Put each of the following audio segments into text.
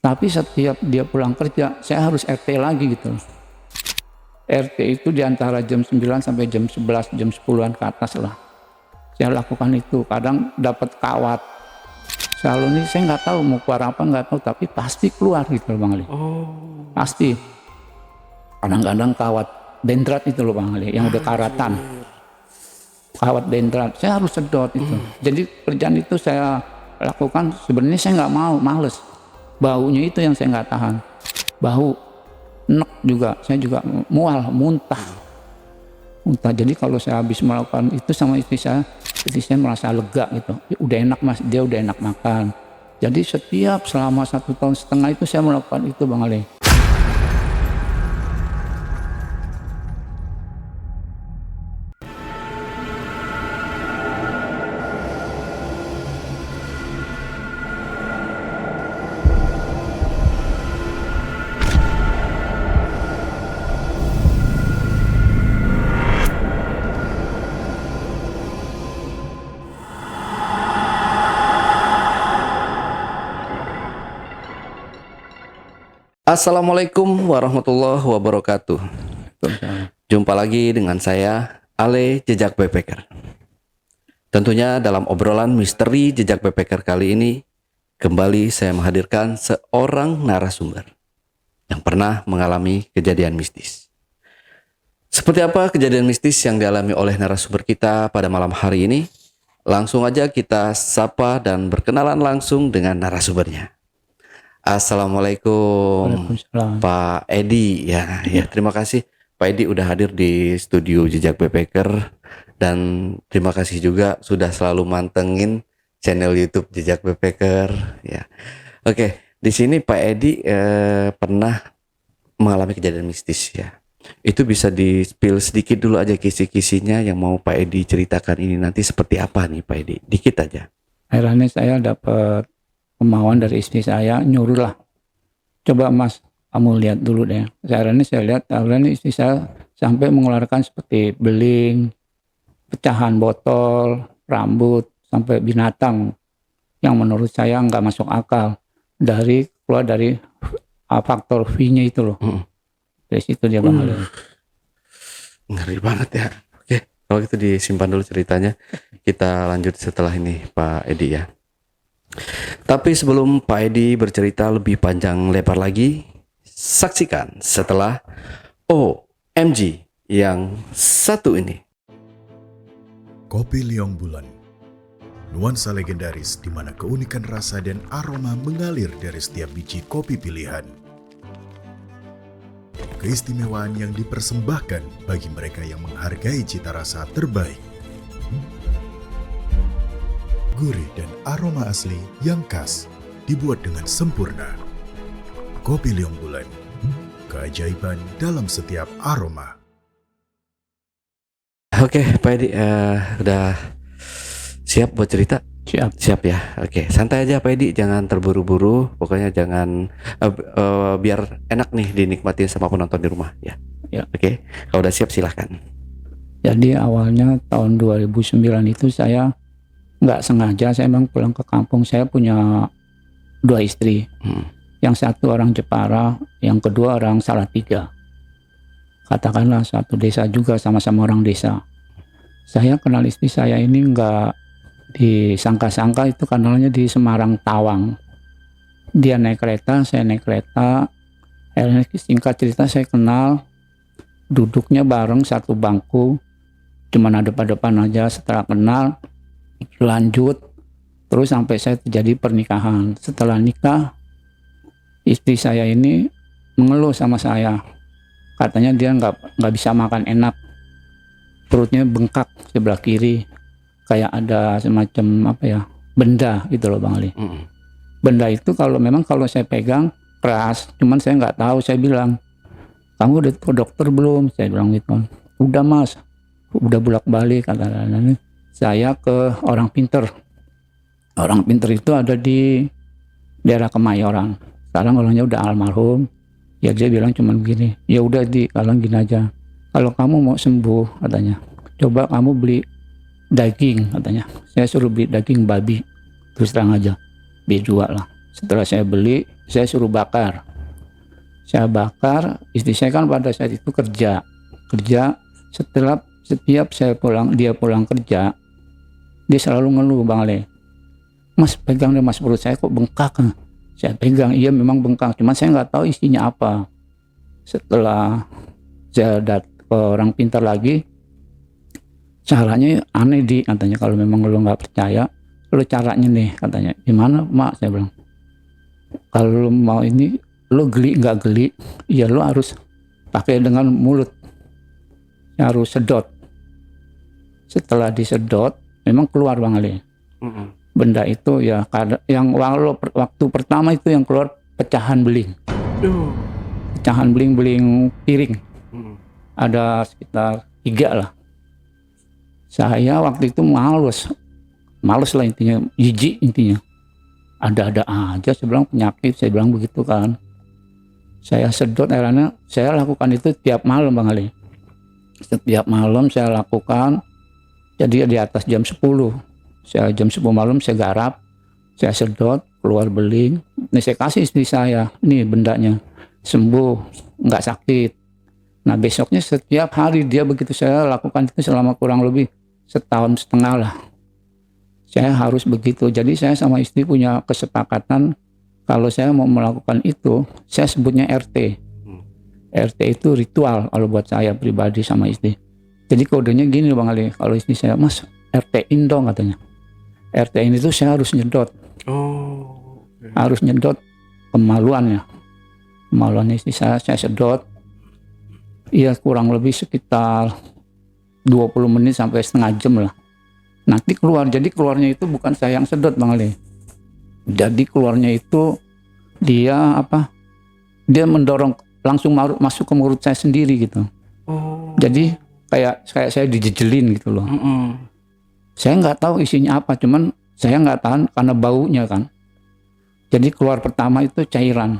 Tapi setiap dia pulang kerja, saya harus RT lagi gitu loh. RT itu di antara jam 9 sampai jam 11, jam 10-an ke atas lah. Saya lakukan itu, kadang dapat kawat. Selalu ini saya nggak tahu mau keluar apa, nggak tahu, tapi pasti keluar gitu loh Bang Ali. Oh, Pasti. Kadang-kadang kawat dendrat itu loh Bang Ali, yang udah karatan. Kawat dendrat, saya harus sedot itu. Jadi kerjaan itu saya lakukan, sebenarnya saya nggak mau, males. Baunya itu yang saya nggak tahan. Bau, enek juga, saya juga mual, muntah. Jadi kalau saya habis melakukan itu sama istri saya merasa lega gitu. Udah enak mas, dia udah enak makan. Jadi setiap selama 1,5 tahun itu saya melakukan itu Bang Ali. Assalamualaikum warahmatullahi wabarakatuh. Jumpa lagi dengan saya, Ale Jejak Backpacker. Tentunya dalam obrolan misteri Jejak Backpacker kali ini, kembali saya menghadirkan seorang narasumber yang pernah mengalami kejadian mistis. Seperti apa kejadian mistis yang dialami oleh narasumber kita pada malam hari ini? Langsung aja kita sapa dan berkenalan langsung dengan narasumbernya. Assalamualaikum Waalaikumsalam. Pak Edi ya terima kasih Pak Edi udah hadir di studio Jejak Backpacker dan terima kasih juga sudah selalu mantengin channel YouTube Jejak Backpacker ya. Oke, di sini Pak Edi pernah mengalami kejadian mistis ya. Itu bisa di-spill sedikit dulu aja kisi-kisinya yang mau Pak Edi ceritakan ini nanti seperti apa nih Pak Edi? Dikit aja. Akhirnya saya dapat kemauan dari istri saya, nyuruh lah, coba mas kamu lihat dulu deh. Akhirnya saya lihat, akhirnya istri saya sampai mengeluarkan seperti beling, pecahan botol, rambut, sampai binatang yang menurut saya nggak masuk akal keluar dari faktor V-nya itu loh. Dari situ dia Bang Ali. Ngeri banget ya. Oke, kalau gitu disimpan dulu ceritanya. Kita lanjut setelah ini Pak Edi ya. Tapi sebelum Pak Edi bercerita lebih panjang lebar lagi, saksikan setelah OMG yang satu ini. Kopi Liong Bulan, nuansa legendaris di mana keunikan rasa dan aroma mengalir dari setiap biji kopi pilihan. Keistimewaan yang dipersembahkan bagi mereka yang menghargai cita rasa terbaik. Gurih dan aroma asli yang khas dibuat dengan sempurna. Kopi Liong Bulan, keajaiban dalam setiap aroma. Oke, Pak Edi udah siap buat cerita? Siap ya. Oke, santai aja Pak Edi, jangan terburu-buru. Pokoknya jangan biar enak nih dinikmatin sama penonton di rumah ya. Ya. Oke, kalau udah siap silahkan. Jadi awalnya tahun 2009 itu saya nggak sengaja, saya memang pulang ke kampung. Saya punya 2 istri. Yang satu orang Jepara, yang kedua orang Salatiga. Katakanlah satu desa juga, sama-sama orang desa. Saya kenal istri saya ini nggak disangka-sangka, itu kenalnya di Semarang Tawang. Dia naik kereta, saya naik kereta. Singkat cerita saya kenal, duduknya bareng satu bangku, cuman ada depan aja. Setelah kenal, lanjut terus sampai saya terjadi pernikahan. Setelah nikah, istri saya ini mengeluh sama saya, katanya dia nggak bisa makan enak, perutnya bengkak sebelah kiri, kayak ada semacam benda gitu loh Bang Ali. Benda itu kalau saya pegang keras, cuman saya nggak tahu. Saya bilang, kamu udah ke dokter belum? Saya bilang gitu. Udah mas, udah bolak-balik. Kata-kata saya ke orang pinter. Orang pinter itu ada di daerah Kemayoran. Sekarang orangnya udah almarhum. Ya dia bilang cuman begini, ya udah kalau gini aja. Kalau kamu mau sembuh katanya, coba kamu beli daging katanya. Saya suruh beli daging babi. Terus terang aja, B2 lah. Setelah saya beli, saya suruh bakar. Saya bakar, istri saya kan pada saat itu kerja. Setiap dia pulang kerja, dia selalu ngeluh, Bang Ale. Mas, pegang deh Mas, perut saya kok bengkak. Saya pegang, iya memang bengkak, cuman saya nggak tahu isinya apa. Setelah saya ke orang pintar lagi, caranya aneh katanya, kalau memang lo nggak percaya, lo caranya nih katanya. Gimana Mak? Saya bilang, kalau lo mau ini, lo geli nggak geli, ya lo harus pakai dengan mulut, ya harus sedot. Setelah disedot, memang keluar Bang Ali. Benda itu ya, yang waktu pertama itu yang keluar pecahan beling. Pecahan beling piring. Ada sekitar 3 lah. Saya waktu itu males lah intinya, jijik intinya. Ada aja, saya bilang penyakit, saya bilang begitu kan. Saya sedot airnya, saya lakukan itu tiap malam Bang Ali. Setiap malam saya lakukan, jadi di atas jam 10. Saya jam 10 malam saya garap, saya sedot, keluar beling. Ini saya kasih istri saya, nih bendanya, sembuh, nggak sakit. Nah besoknya setiap hari dia begitu saya lakukan itu selama kurang lebih 1,5 tahun lah. Saya harus begitu. Jadi saya sama istri punya kesepakatan kalau saya mau melakukan itu, saya sebutnya RT. RT itu ritual kalau buat saya pribadi sama istri. Jadi kodenya gini Bang Ali, kalau istri saya, Mas RT-in dong katanya. RT-in itu saya harus nyedot. Harus nyedot kemaluannya. Kemaluannya istri saya sedot. Iya kurang lebih sekitar 20 menit sampai setengah jam lah. Nanti keluar, jadi keluarnya itu bukan saya yang sedot Bang Ali. Jadi keluarnya itu dia mendorong langsung masuk ke mulut saya sendiri gitu. Jadi kayak saya dijejelin gitu loh. Saya nggak tahu isinya apa, cuman saya nggak tahan karena baunya kan. Jadi keluar pertama itu cairan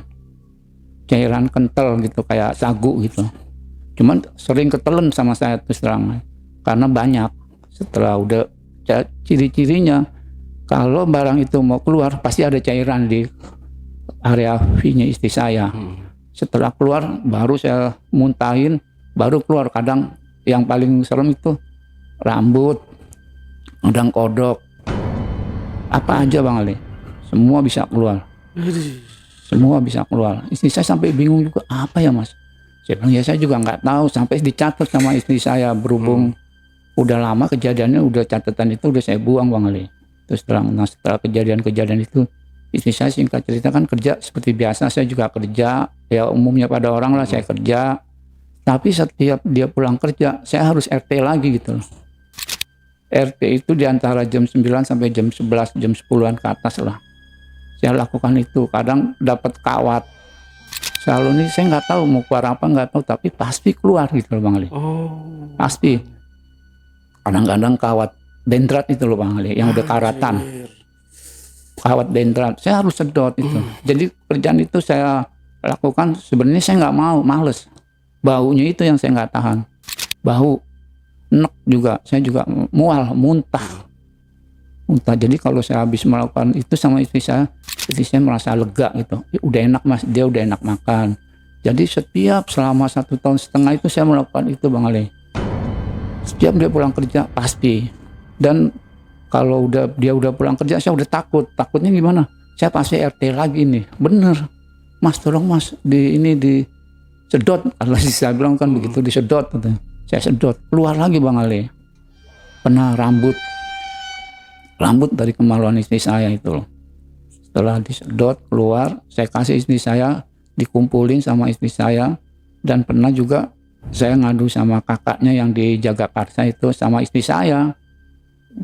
kental gitu, kayak sagu gitu. Cuman sering ketelen sama saya terus terang, karena banyak. Setelah udah ciri-cirinya, kalau barang itu mau keluar pasti ada cairan di area V-nya istri saya. Setelah keluar baru saya muntahin, baru keluar. Kadang yang paling serem itu rambut, udang kodok, apa aja Bang Ali, semua bisa keluar. Semua bisa keluar. Istri saya sampai bingung juga, apa ya Mas? Saya bilang ya saya juga nggak tahu, sampai dicatat sama istri saya. Berhubung udah lama kejadiannya, udah catatan itu udah saya buang Bang Ali. Terus setelah kejadian-kejadian itu, istri saya singkat cerita kan kerja seperti biasa, saya juga kerja, ya umumnya pada orang lah saya kerja. Tapi setiap dia pulang kerja, saya harus RT lagi gitu loh. RT itu diantara jam 9 sampai jam 11, jam 10-an ke atas lah. Saya lakukan itu, kadang dapat kawat. Selalu nih saya nggak tahu mau keluar apa, nggak tahu, tapi pasti keluar gitu loh Bang Ali. Pasti. Kadang-kadang kawat dendrat itu loh Bang Ali, yang udah karatan. Kawat dendrat, saya harus sedot itu. Jadi kerjaan itu saya lakukan, sebenarnya saya nggak mau, males. Baunya itu yang saya nggak tahan. Bau, enek juga, saya juga mual, muntah. Jadi kalau saya habis melakukan itu sama istri saya merasa lega gitu. Udah enak Mas, dia udah enak makan. Jadi selama 1,5 tahun itu saya melakukan itu Bang Ali. Setiap dia pulang kerja pasti. Dan kalau dia udah pulang kerja, saya udah takutnya gimana? Saya pasti RT lagi nih, bener Mas, tolong Mas disedot. Kalau saya bilang kan begitu, disedot katanya. Saya sedot, keluar lagi Bang Ali. Pernah rambut dari kemaluan istri saya itu loh. Setelah disedot keluar, saya kasih istri saya, dikumpulin sama istri saya. Dan pernah juga saya ngadu sama kakaknya yang di Jagakarsa itu sama istri saya,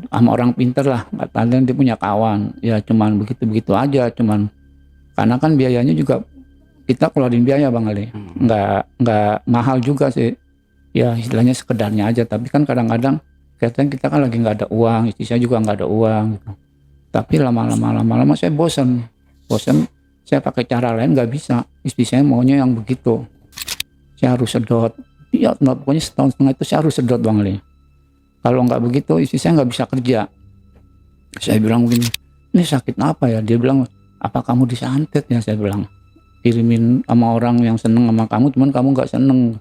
sama orang pinter lah, katanya dia punya kawan. Ya cuman begitu-begitu aja, cuman karena kan biayanya juga kita keluarin biaya Bang Ali, nggak mahal juga sih. Ya istilahnya sekedarnya aja, tapi kan kadang-kadang kita kan lagi nggak ada uang, istri saya juga nggak ada uang gitu. Tapi lama-lama saya bosan, saya pakai cara lain nggak bisa. Istri saya maunya yang begitu, saya harus sedot. Ya pokoknya 1,5 tahun itu saya harus sedot Bang Ali. Kalau nggak begitu istri saya nggak bisa kerja. Saya bilang begini, ini sakit apa ya? Dia bilang apa kamu disantet ya, saya bilang. Kirimin sama orang yang seneng sama kamu, cuman kamu nggak seneng.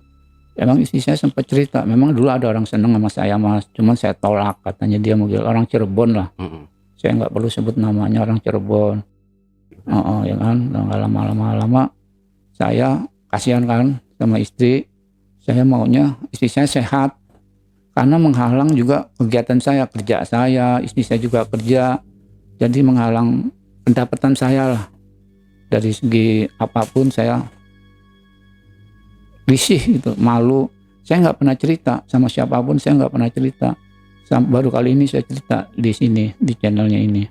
Emang istri saya sempat cerita, memang dulu ada orang seneng sama saya mas, cuman saya tolak, katanya dia mau orang Cirebon lah. Saya nggak perlu sebut namanya, orang Cirebon. Ya kan, nggak lama-lama saya kasihan kan sama istri. Saya maunya istri saya sehat, karena menghalang juga kegiatan saya, kerja saya, istri saya juga kerja, jadi menghalang pendapatan saya lah. Dari segi apapun saya risih gitu, malu. Saya nggak pernah cerita sama siapapun, saya nggak pernah cerita. Baru kali ini saya cerita di sini, di channelnya ini.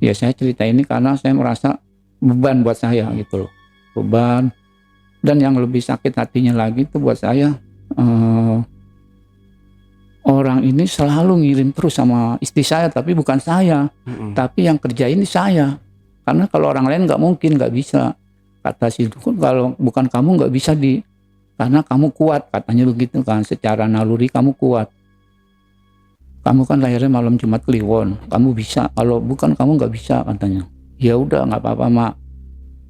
Ya saya cerita ini karena saya merasa beban buat saya gitu loh, beban. Dan yang lebih sakit hatinya lagi itu buat saya, orang ini selalu ngirim terus sama istri saya, tapi bukan saya, tapi yang kerja ini saya. Karena kalau orang lain nggak mungkin, nggak bisa. Kata si dukun, kalau bukan kamu nggak bisa karena kamu kuat, katanya begitu kan, secara naluri kamu kuat. Kamu kan lahirnya malam Jumat Kliwon, kamu bisa. Kalau bukan kamu nggak bisa, katanya. Ya udah nggak apa-apa mak.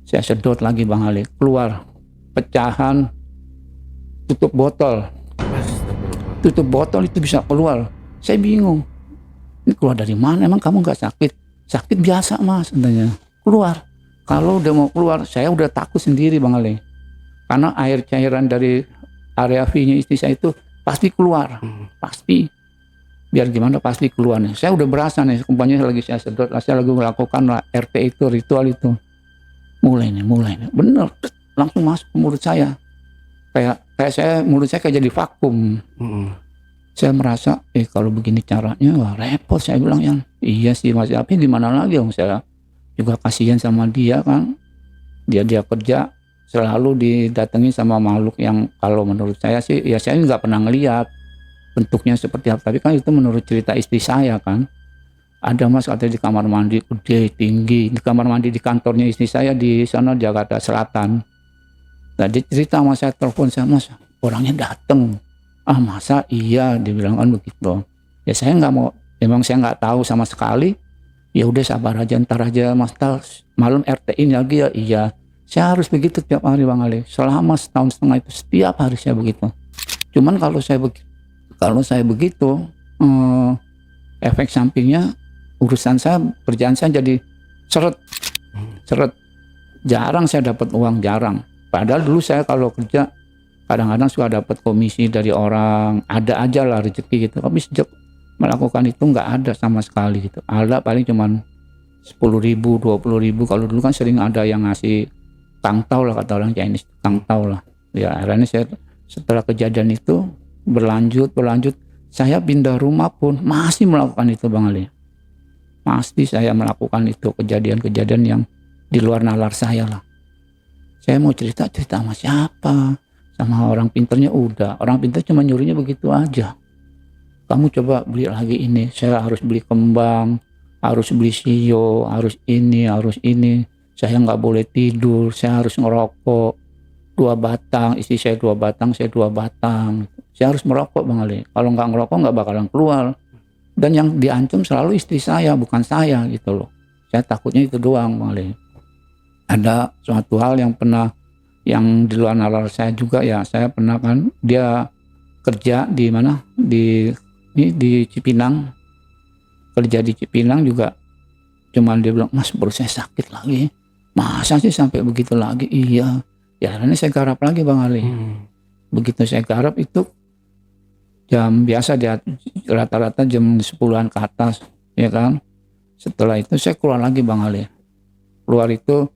Saya sedot lagi Bang Ali, keluar pecahan tutup botol. Tutup botol itu bisa keluar. Saya bingung. Ini keluar dari mana? Emang kamu nggak sakit? Sakit biasa mas, katanya. Keluar. Kalau udah mau keluar, saya udah takut sendiri Bang Ali. Karena air cairan dari area V-nya istri saya itu pasti keluar. Pasti. Biar gimana pasti keluar nih. Saya udah berasa nih, umpamanya lagi saya sedot, saya lagi melakukan RT itu, ritual itu. Mulai nih. Bener. Langsung masuk ke mulut saya. Kayak saya, mulut saya kayak jadi vakum. Saya merasa, kalau begini caranya, wah repot. Saya bilang yang, iya sih mas, tapi gimana lagi om, saya juga kasihan sama dia kan. Dia kerja selalu didatangi sama makhluk yang kalau menurut saya sih, ya saya nggak pernah ngelihat bentuknya seperti apa. Tapi kan itu menurut cerita istri saya kan. Ada mas katanya di kamar mandi gede, tinggi. Di kamar mandi di kantornya istri saya di sana Jakarta Selatan. Tadi cerita sama saya, telepon saya, mas orangnya dateng. Ah masa iya, dibilang kan begitu. Ya saya nggak mau, memang saya nggak tahu sama sekali. Ya udah sabar aja, ntar aja mas, malam RT-in lagi ya. Iya, saya harus begitu tiap hari Bang Ali. Selama setahun setengah itu setiap hari saya begitu. Cuman kalau saya begitu, efek sampingnya urusan saya, kerjaan saya jadi seret. Jarang saya dapat uang, jarang. Padahal dulu saya kalau kerja kadang-kadang suka dapat komisi dari orang, ada aja lah rezeki gitu. Tapi sejak melakukan itu nggak ada sama sekali gitu. Ada paling cuman 10.000, 20.000. Kalau dulu kan sering ada yang ngasih tangtau lah, kata orang Chinese, tangtau lah. Ya akhirnya saya setelah kejadian itu berlanjut, saya pindah rumah pun masih melakukan itu Bang Ali. Pasti saya melakukan itu, kejadian-kejadian yang di luar nalar saya lah. Saya mau cerita sama siapa? Sama orang pinternya udah. Orang pinter cuma nyuruhnya begitu aja. Kamu coba beli lagi ini. Saya harus beli kembang, harus beli sio, harus ini. Saya nggak boleh tidur, saya harus ngerokok 2 batang, istri saya 2 batang, saya 2 batang. Saya harus merokok Bang Ali. Kalau nggak ngerokok nggak bakalan keluar. Dan yang diancam selalu istri saya, bukan saya gitu loh. Saya takutnya itu doang Bang Ali. Ada suatu hal yang di luar nalar saya juga ya. Saya pernah kan, dia kerja di mana, di Cipinang, kerja di Cipinang juga. Cuman dia bilang, mas perut saya sakit lagi. Masa sih sampai begitu lagi? Iya. Ya karena saya garap lagi Bang Ali. Begitu saya garap itu jam biasa, dia rata-rata jam 10-an ke atas ya kan. Setelah itu saya keluar lagi Bang Ali. Keluar itu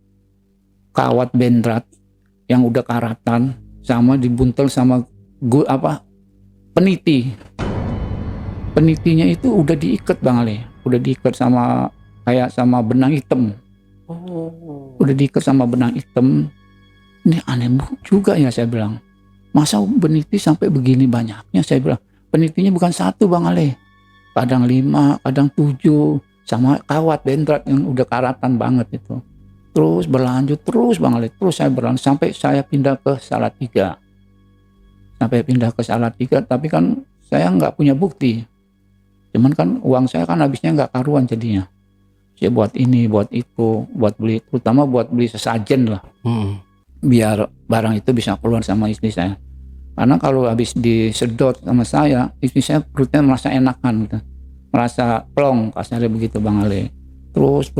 kawat bendrat yang udah karatan sama dibuntel sama peniti. Penitinya itu udah diikat Bang Ali. Udah diikat sama kayak sama benang hitam. Udah diikat sama benang hitam. Ini aneh juga ya saya bilang. Masa peniti sampai begini banyaknya, saya bilang. Penitinya bukan 1 Bang Ali. Kadang 5, kadang 7 sama kawat bendrat yang udah karatan banget itu. Terus berlanjut terus Bang Ali. Terus saya berlanjut sampai saya pindah ke Salatiga. Tapi kan saya nggak punya bukti. Cuman kan uang saya kan habisnya nggak karuan jadinya. saya buat ini, buat itu, buat beli, terutama buat beli sesajen lah, biar barang itu bisa keluar sama istri saya. Karena kalau habis disedot sama saya, istri saya perutnya merasa enakan gitu, merasa plong, kasarnya begitu Bang Ali. Terus.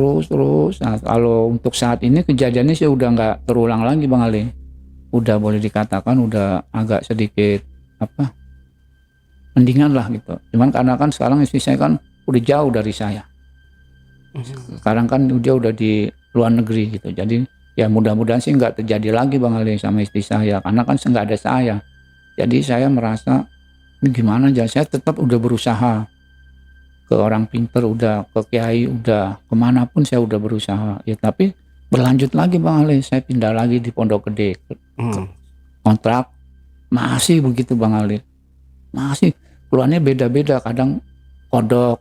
Nah, kalau untuk saat ini kejadiannya sih udah nggak terulang lagi Bang Ali. Udah boleh dikatakan udah agak sedikit mendingan lah gitu. Cuman karena kan sekarang istri saya kan udah jauh dari saya. Sekarang kan dia udah di luar negeri gitu. Jadi ya mudah-mudahan sih nggak terjadi lagi Bang Ali sama istri saya. Karena kan nggak ada saya. Jadi saya merasa ini gimana aja. Saya tetap udah berusaha. Ke orang pinter udah, ke kiai udah, kemanapun saya udah berusaha. Ya tapi berlanjut lagi Bang Ali. Saya pindah lagi di Pondok Gede. Kontrak masih begitu Bang Ali. Masih keluarnya beda-beda, kadang kodok,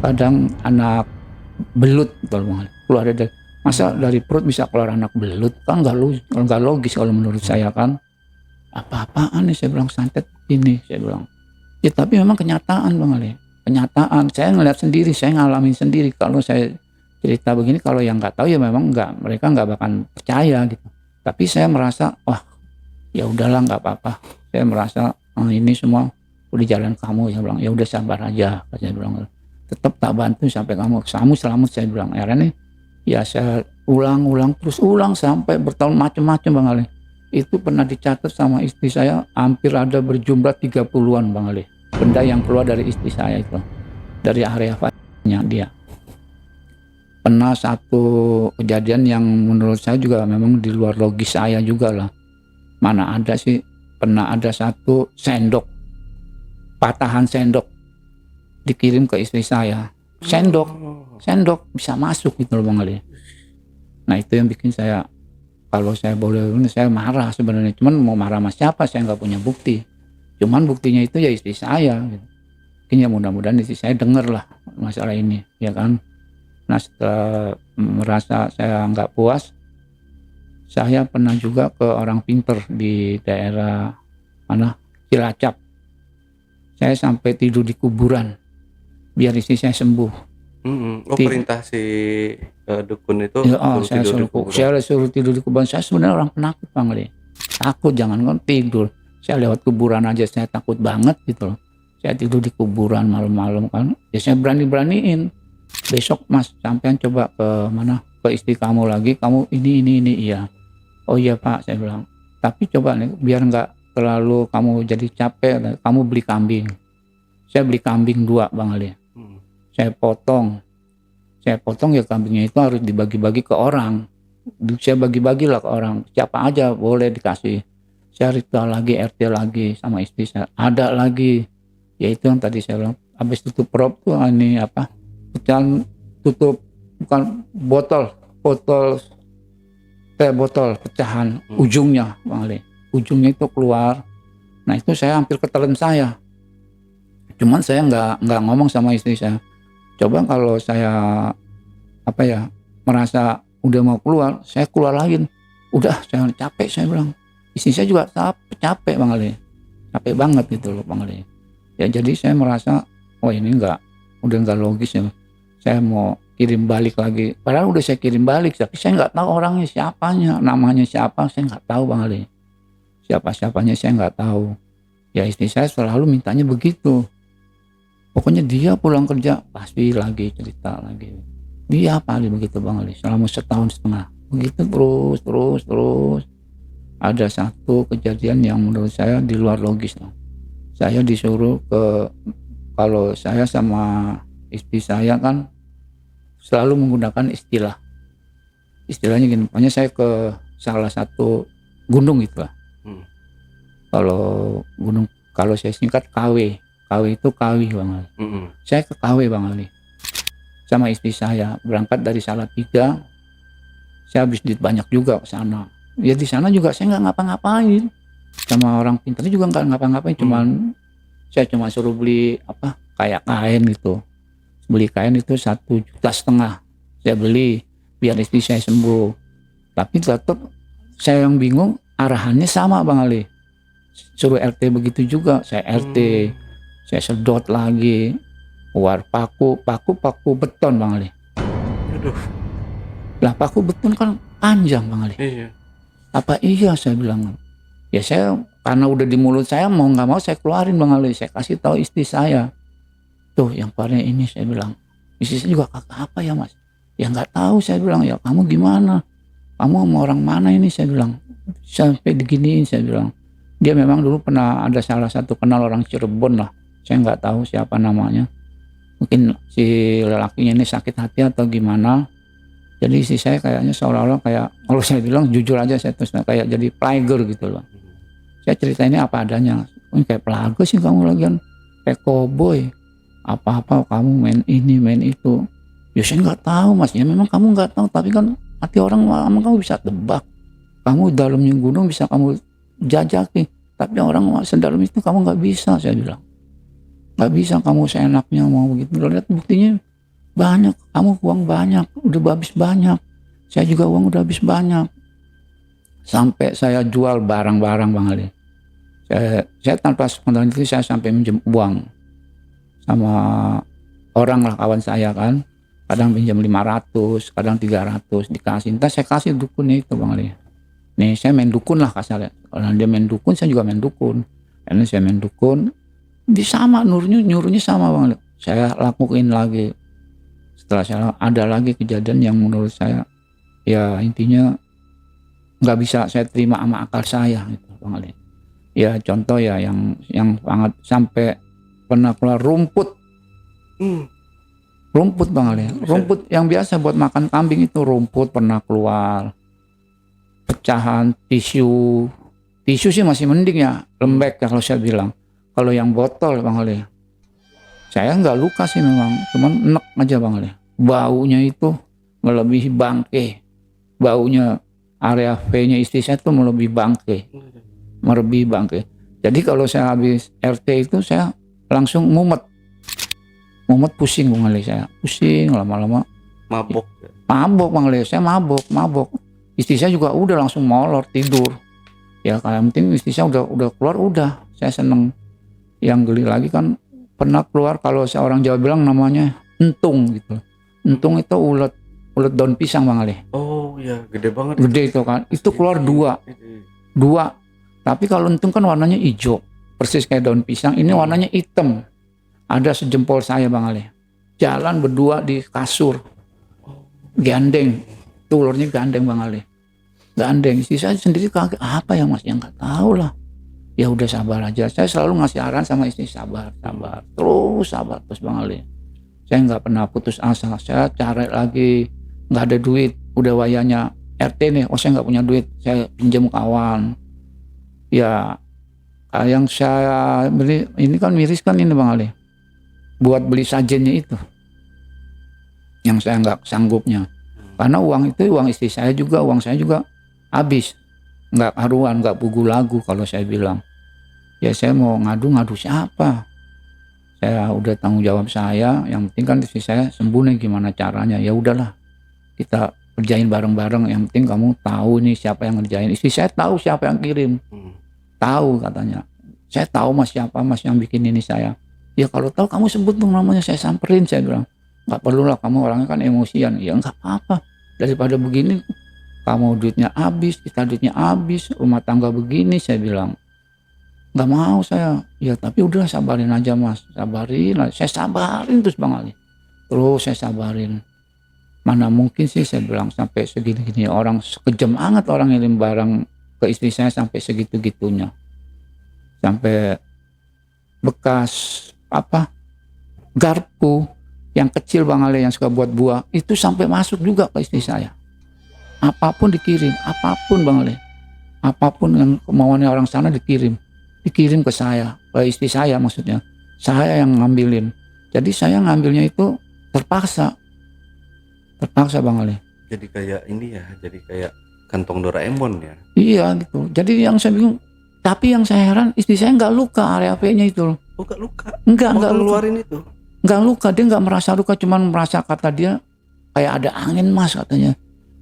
kadang anak belut kalau keluar dari masa dari perut bisa keluar anak belut kan nggak logis kalau menurut saya kan. Apa-apaan nih saya bilang santet ini saya bilang. Ya tapi memang kenyataan Bang Ali, kenyataan saya ngeliat sendiri, saya ngalamin sendiri. Kalau saya cerita begini kalau yang nggak tahu ya memang mereka nggak bakal percaya gitu. Tapi saya merasa wah ya udahlah nggak apa-apa. Saya merasa ini semua udah jalan kamu, saya bilang ya udah sabar aja, saya bilang tetap tak bantu sampai kamu selamat, saya bilang. Akhirnya nih ya saya ulang sampai bertahun macam-macam Bang Ali. Itu pernah dicatat sama istri saya hampir ada berjumlah 30-an Bang Ali. Benda yang keluar dari istri saya itu dari area vaginnya dia. Pernah satu kejadian yang menurut saya juga memang di luar logis saya juga lah. Mana ada sih, pernah ada satu sendok, patahan sendok dikirim ke istri saya. Sendok bisa masuk gitu loh Bang Ali. Nah itu yang bikin saya, kalau saya boleh, saya marah sebenarnya. Cuman mau marah sama siapa, saya nggak punya bukti. Cuman buktinya itu ya istri saya gitu. Mungkin ya mudah-mudahan istri saya denger lah masalah ini, ya kan. Nah setelah merasa saya nggak puas, saya pernah juga ke orang pinter di daerah Cilacap. Saya sampai tidur di kuburan biar istri saya sembuh. Perintah si dukun itu saya suruh tidur di kuburan. Saya sebenarnya orang penakut Bang Ali. Takut, jangan kan tidur. Saya lewat kuburan aja saya takut banget gitu loh. Saya tidur di kuburan malam-malam kan. Ya saya berani-beraniin. Besok Mas sampean coba ke mana, ke istri kamu lagi, kamu ini iya. Oh iya Pak, saya bilang. Tapi coba nih biar nggak terlalu kamu jadi capek, kamu beli kambing. Saya beli kambing 2 Bang Ali. Saya potong ya kambingnya itu harus dibagi-bagi ke orang. Saya bagi-bagilah ke orang. Siapa aja boleh dikasih. Saya ritual lagi, RT lagi sama istri saya. Ada lagi. Yaitu yang tadi saya bilang. Habis tutup prop tuh ini pecahan tutup, bukan botol pecahan ujungnya Bang Ali. Ujungnya itu keluar. Nah itu saya hampir ketelan saya. Cuman saya nggak ngomong sama istri saya. Coba kalau saya merasa udah mau keluar, saya keluar lagi. Udah saya capek, saya bilang. Istri saya juga capek Bang Ali. Capek banget gitu loh Bang Ali. Ya jadi saya merasa ini udah nggak logis ya. Saya mau kirim balik lagi. Padahal udah saya kirim balik, tapi saya nggak tahu orangnya siapanya, namanya siapa, saya nggak tahu Bang Ali. Siapa-siapanya saya nggak tahu. Ya istri saya selalu mintanya begitu. Pokoknya dia pulang kerja pasti lagi cerita lagi. Dia paling begitu Bang Ali selama 1,5 tahun. Begitu terus. Ada satu kejadian yang menurut saya di luar logis. Saya disuruh kalau saya sama istri saya kan selalu menggunakan istilahnya gini. Pokoknya saya ke salah satu gunung gitu lah. Kalau gunung, kalau saya singkat KW itu Kawi Bang Ali. Saya ke KW Bang Ali sama istri saya, berangkat dari Salatiga. Saya habis duit banyak juga ke sana. Ya di sana juga saya nggak ngapa-ngapain, sama orang pintar juga nggak ngapa-ngapain. Saya cuma suruh beli kayak kain gitu. Beli kain itu 1,5 juta. Saya beli biar istri saya sembuh. Tapi tetap saya yang bingung, arahannya sama Bang Ali. Suruh RT begitu juga, saya RT. Saya sedot lagi, keluar paku beton Bang Ali. Waduh. Lah paku beton kan panjang Bang Ali. Iya. Apa iya saya bilang. Ya saya karena udah di mulut saya mau nggak mau saya keluarin Bang Ali. Saya kasih tahu istri saya. Tuh yang keluarnya ini saya bilang. Istri saya juga kakak apa ya Mas? Ya nggak tahu saya bilang. Ya kamu gimana? Kamu sama orang mana ini saya bilang. Sampai diginiin saya bilang. Dia memang dulu pernah ada salah satu kenal orang Cirebon lah. Saya nggak tahu siapa namanya. Mungkin si lelakinya ini sakit hati atau gimana. Jadi istri saya kayaknya seolah-olah kayak, kalau saya bilang jujur aja saya terus kayak jadi player gitu loh. Saya ceritainnya apa adanya. Kayak pelaga sih kamu lagian, kayak cowboy. Apa-apa kamu main ini main itu. Ya saya nggak tahu Mas. Ya memang kamu nggak tahu. Tapi kan hati orang emang kamu bisa tebak. Kamu dalamnya gunung bisa kamu jajaki. Tapi orang sedalam itu kamu nggak bisa saya bilang. Nggak bisa kamu seenaknya mau begitu. Lo lihat buktinya banyak. Kamu uang banyak. Udah habis banyak. Saya juga uang udah habis banyak. Sampai saya jual barang-barang Bang Ali. Saya tanpa spontan itu saya sampai minjem uang sama orang lah kawan saya kan. Kadang pinjam 500, kadang 300 dikasih. Entah saya kasih dukunnya itu Bang Ali. Nih saya main dukun lah kasarnya. Kalau dia main dukun saya juga main dukun. Karena saya main dukun. Di sama nyuruhnya sama Bang Ali. Saya lakuin lagi. Setelah saya ada lagi kejadian yang menurut saya ya intinya nggak bisa saya terima sama akal saya gitu Bang Ali. Ya contoh ya yang sangat sampai pernah keluar rumput. Rumput Bang Ali. Rumput yang biasa buat makan kambing itu rumput pernah keluar. Pecahan tisu sih masih mending ya, lembek ya kalau saya bilang. Kalau yang botol Bang Ali, saya nggak luka sih memang, cuman enek aja Bang Ali. Baunya itu melebihi bangke, baunya area V-nya istri saya itu melebihi bangke. Jadi kalau saya habis RT itu saya langsung mumet pusing Bang Ali, saya pusing lama-lama. Mabok Bang Ali, saya mabok. Istri saya juga udah langsung molor tidur. Ya kayak penting istri saya udah keluar udah, saya seneng. Yang geli lagi kan pernah keluar kalau seorang Jawa bilang namanya entung gitu. Entung itu ulet daun pisang Bang Ali. Oh iya, gede banget. Gede itu kan. Itu keluar dua. Tapi kalau entung kan warnanya hijau, persis kayak daun pisang. Ini warnanya hitam. Ada sejempol saya Bang Ali. Jalan berdua di kasur. Gandeng. Tulurnya gandeng Bang Ali. Gandeng. Istri saya sendiri kaget. Apa ya Mas? Ya nggak tahu lah. Ya udah sabar aja. Saya selalu ngasih arahan sama istri sabar. Terus Bang Ali. Saya nggak pernah putus asa. Saya cari lagi, nggak ada duit. Udah wayanya RT nih. Oh saya nggak punya duit. Saya pinjam kawan. Ya yang saya beli ini kan miris kan ini Bang Ali. Buat beli sajennya itu. Yang saya nggak sanggupnya. Karena uang itu uang istri saya juga, uang saya juga habis. Nggak karuan, nggak pugu lagu kalau saya bilang. Ya saya mau ngadu siapa? Saya udah tanggung jawab saya, yang penting kan istri saya sembuh nih gimana caranya. Ya udahlah, kita kerjain bareng-bareng, yang penting kamu tahu nih siapa yang ngerjain. Istri saya tahu siapa yang kirim. Tahu katanya. Saya tahu Mas siapa Mas yang bikin ini saya. Ya kalau tahu kamu sebut dong namanya, saya samperin, saya bilang. Nggak perlu lah, kamu orangnya kan emosian. Ya nggak apa-apa, daripada begini kamu duitnya habis, kita duitnya habis, rumah tangga begini, saya bilang. Nggak mau saya. Ya tapi udah sabarin aja Mas, sabarin. Saya sabarin terus Bang Ali. Terus saya sabarin. Mana mungkin sih saya bilang sampai segini-gini, orang sekejam banget orang ngirim barang ke istri saya sampai segitu-gitunya. Sampai bekas garpu yang kecil Bang Ali yang suka buat buah itu sampai masuk juga ke istri saya. Apapun dikirim, apapun Bang Ali, apapun yang kemauannya orang sana dikirim ke saya, ke istri saya maksudnya. Saya yang ngambilin. Jadi saya ngambilnya itu terpaksa Bang Ali. Jadi kayak ini ya, jadi kayak kantong Doraemon ya. Iya gitu. Jadi yang saya bingung, tapi yang saya heran istri saya nggak luka area V-nya itu loh. Oh nggak luka? Nggak ngeluarin itu? Nggak luka, dia nggak merasa luka, cuman merasa kata dia kayak ada angin Mas katanya.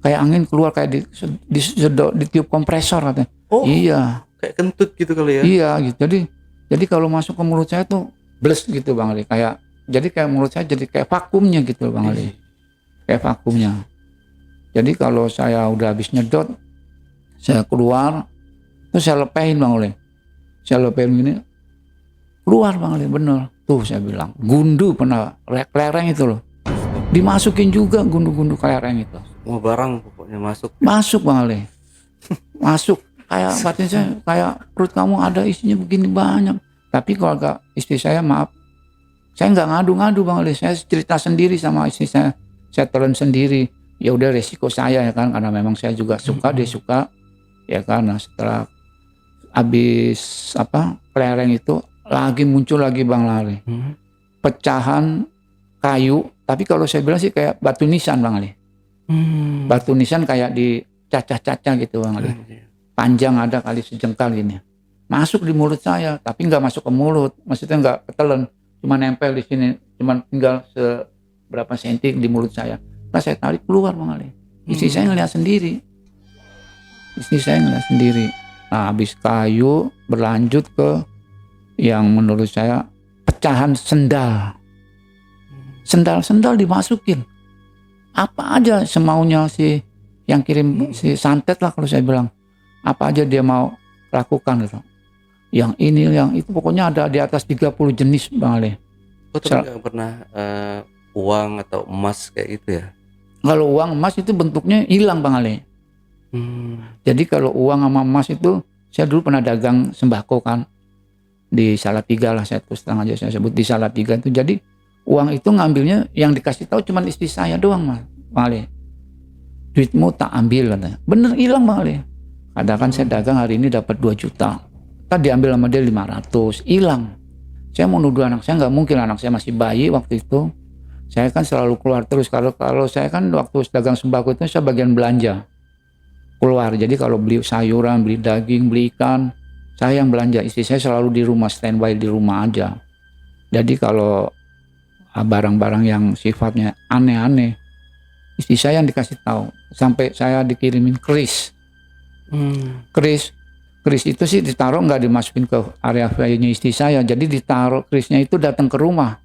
Kayak angin keluar kayak ditiup kompresor katanya. Oh iya. Kayak kentut gitu kali ya? Iya gitu. Jadi kalau masuk ke mulut saya tuh bles gitu Bang Ali. Jadi kayak mulut saya jadi kayak vakumnya gitu Bang Ali. kayak vakumnya. Jadi kalau saya udah habis nyedot, saya keluar, terus saya lepehin Bang Oleh. Saya lepehin gini, keluar Bang Oleh, bener. Tuh saya bilang, gundu pernah, kelereng itu loh. Dimasukin juga gundu-gundu kelereng itu. Semua barang pokoknya masuk. Masuk Bang Oleh. Masuk. Kayak batin saya, kayak perut kamu ada isinya begini banyak. Tapi kalau agak istri saya, maaf, saya nggak ngadu-ngadu Bang Oleh. Saya cerita sendiri sama istri saya telan sendiri. Ya udah resiko saya ya kan, karena memang saya juga suka, dia suka. Ya karena setelah habis kelereng itu lagi muncul lagi Bang Lale. Pecahan kayu, tapi kalau saya bilang sih kayak batu nisan Bang Ali. Batu nisan kayak dicacah-cacah gitu Bang Ali. Panjang ada kali sejengkal gini. Masuk di mulut saya, tapi nggak masuk ke mulut. Maksudnya nggak ketelen, cuma nempel di sini, cuma tinggal seberapa senti di mulut saya. Nah saya tarik keluar Bang Ali. Istri saya ngeliat sendiri. Nah habis kayu berlanjut ke yang menurut saya pecahan sendal. Sendal dimasukin. Apa aja semaunya si yang kirim si santet lah kalau saya bilang. Apa aja dia mau lakukan gitu. Yang ini, yang itu pokoknya ada di atas 30 jenis Bang Ale. Tapi nggak pernah uang atau emas kayak gitu ya? Kalau uang emas itu bentuknya hilang Bang Ale. Jadi kalau uang sama emas itu, saya dulu pernah dagang sembako kan. Di Salatiga lah, saya terus terang aja saya sebut di Salatiga itu. Jadi uang itu ngambilnya yang dikasih tahu cuma istri saya doang Bang Ale. Duitmu tak ambil katanya. Bener hilang Bang Ale. Kadang saya dagang hari ini dapat 2 juta. Tadi diambil sama dia 500, hilang. Saya mau nuduh anak saya, nggak mungkin, anak saya masih bayi waktu itu. Saya kan selalu keluar terus. Kalau saya kan waktu dagang sembako itu saya bagian belanja. Keluar, jadi kalau beli sayuran, beli daging, beli ikan, saya yang belanja. Istri saya selalu di rumah, standby di rumah aja. Jadi kalau barang-barang yang sifatnya aneh-aneh, istri saya yang dikasih tahu. Sampai saya dikirimin keris. Keris itu sih ditaruh, nggak dimasukin ke area nya istri saya. Jadi ditaruh kerisnya itu datang ke rumah.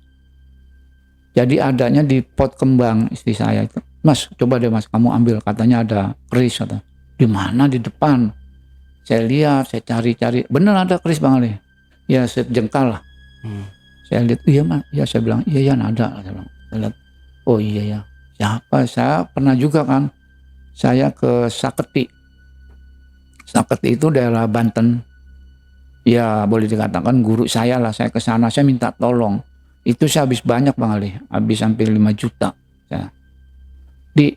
Jadi adanya di pot kembang istri saya itu. Mas, coba deh Mas, kamu ambil. Katanya ada keris. Kata. Di mana? Di depan. Saya lihat, saya cari-cari. Bener ada keris Bang Ali. Ya sejengkal lah. Saya lihat, iya Mas. Ya saya bilang, iya ya ada. Saya bilang, saya lihat, oh iya ya. Siapa? Saya pernah juga kan. Saya ke Saketi. Saketi itu daerah Banten. Ya boleh dikatakan guru saya lah. Saya ke sana, saya minta tolong. Itu saya habis banyak Bang Ali. Habis hampir 5 juta. Ya.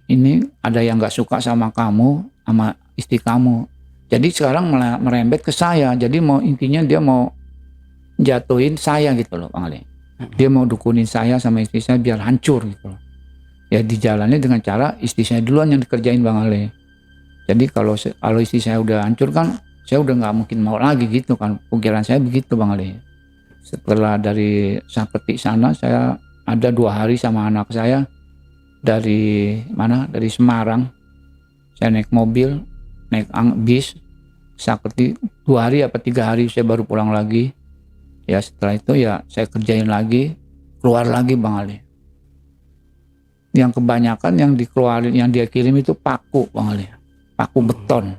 Ini ada yang gak suka sama kamu, sama istri kamu. Jadi sekarang merembet ke saya. Jadi intinya dia mau jatuhin saya gitu loh Bang Ali. Dia mau dukunin saya sama istri saya biar hancur gitu loh. Ya dijalani dengan cara istri saya duluan yang dikerjain Bang Ali. Jadi kalau istri saya udah hancur kan, saya udah nggak mungkin mau lagi gitu kan. Pikiran saya begitu Bang Ali. Setelah dari Saketi sana, saya ada 2 hari sama anak saya dari mana? Dari Semarang. Saya naik mobil, naik bis, Saketi 2 hari apa 3 hari saya baru pulang lagi. Ya setelah itu ya saya kerjain lagi, keluar lagi Bang Ali. Yang kebanyakan yang dikeluarin, yang dia kirim itu paku Bang Ali. Paku beton.